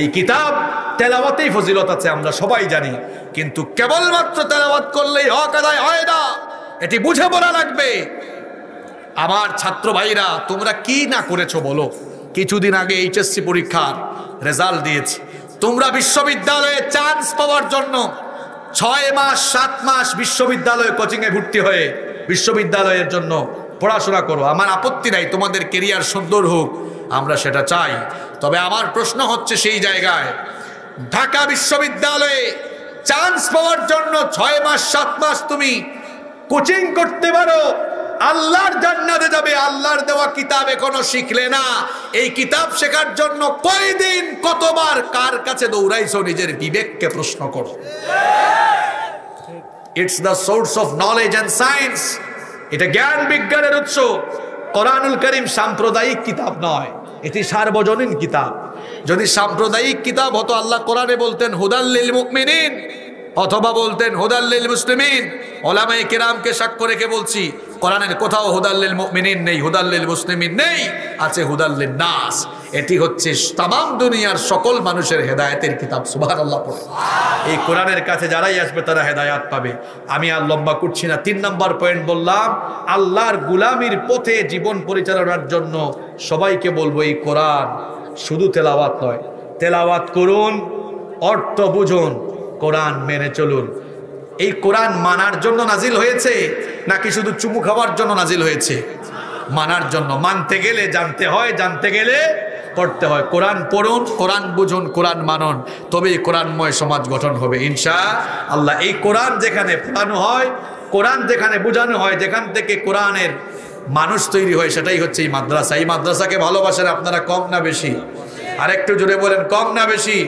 এই কিতাব তেলাওয়াতেই ফজিলত আছে, আমরা সবাই জানি, কিন্তু কেবলমাত্র তেলাওয়াত করলেই হক আদায় হয় না, এটি বুঝে পড়া লাগবে। আমার ছাত্র ভাইরা, তোমরা কি না করেছো বলো? কিছুদিন আগে এইচএসসি পরীক্ষার রেজাল্ট দিয়েছে। তোমরা বিশ্ববিদ্যালয়ে চান্স পাওয়ার জন্য 6 মাস 7 মাস বিশ্ববিদ্যালয়ে কোচিং এ ভর্তি হয়ে বিশ্ববিদ্যালয়ের জন্য পড়াশোনা করো। আমার আপত্তি নাই, তোমাদের কেরিয়ার সুন্দর হোক, আমরা সেটা চাই। তবে আমার প্রশ্ন হচ্ছে, সেই জায়গায় ঢাকা বিশ্ববিদ্যালয়ে চান্স পাওয়ার জন্য 6 মাস 7 মাস তুমি কোচিং করতে পারো, আল্লাহর জান্নাতে যাবে, আল্লাহর দেওয়া কিতাব এখনো শিখলে না। এই কিতাব শেখার জন্য কয়দিন কতবার কার কাছে দৌড়াইছো? নিজের বিবেককে প্রশ্ন করো। It's the source of knowledge and science. এটা জ্ঞান বিজ্ঞানের উৎস। কোরআনুল কারীম সাম্প্রদায়িক কিতাব নয়, এটি সার্বজনীন কিতাব। যদি সাম্প্রদায়িক কিতাব হতো, আল্লাহ কোরআনে বলতেন হুদাল লিল মুমিনিন, অথবা বলতেন হুদাল লিল মুসলিমিন। উলামায়ে কেরামকে সাক্ষ্য রেখে বলছি, কোরআনের কোথাও হুদাল লিল মুমিনিন নেই, হুদাল লিল মুসলিমিন নেই, আছে হুদাল লিন নাস। এটি হচ্ছে তামাম দুনিয়ার সকল মানুষের হেদায়েতের কিতাব। সুবহানাল্লাহ পড়ে। এই কোরআনের কাছে যারাই আসবে তারা হেদায়েত পাবে। আমি আর লম্বা করছি না। 3 নম্বর পয়েন্ট বললাম, আল্লাহর গোলামির পথে জীবন পরিচালনার জন্য সবাইকে বলবো, এই কোরআন শুধু তেলাওয়াত নয়, তেলাওয়াত করুন, অর্থ বুঝুন, কোরআন মেনে চলুন। এই কোরআন মানার জন্য নাজিল হয়েছে নাকি শুধু চুমু খাওয়ার জন্য নাজিল হয়েছে? মানার জন্য। মানতে গেলে জানতে হয়, জানতে গেলে পড়তে হয়। কোরআন পড়ুন, কোরআন বুঝুন, কোরআন মানুন, তবেই কোরআনময় সমাজ গঠন হবে ইনশাআল্লাহ। এই কোরআন যেখানে পড়ানো হয়, কোরআন যেখানে বোঝানো হয়, যেখান থেকে কোরআনের মানুষ তৈরি হয়, সেটাই হচ্ছে এই মাদ্রাসা। এই মাদ্রাসাকে ভালোবাসেন আপনারা কম না বেশি? আরেকটু জোরে বলেন, কম না বেশি?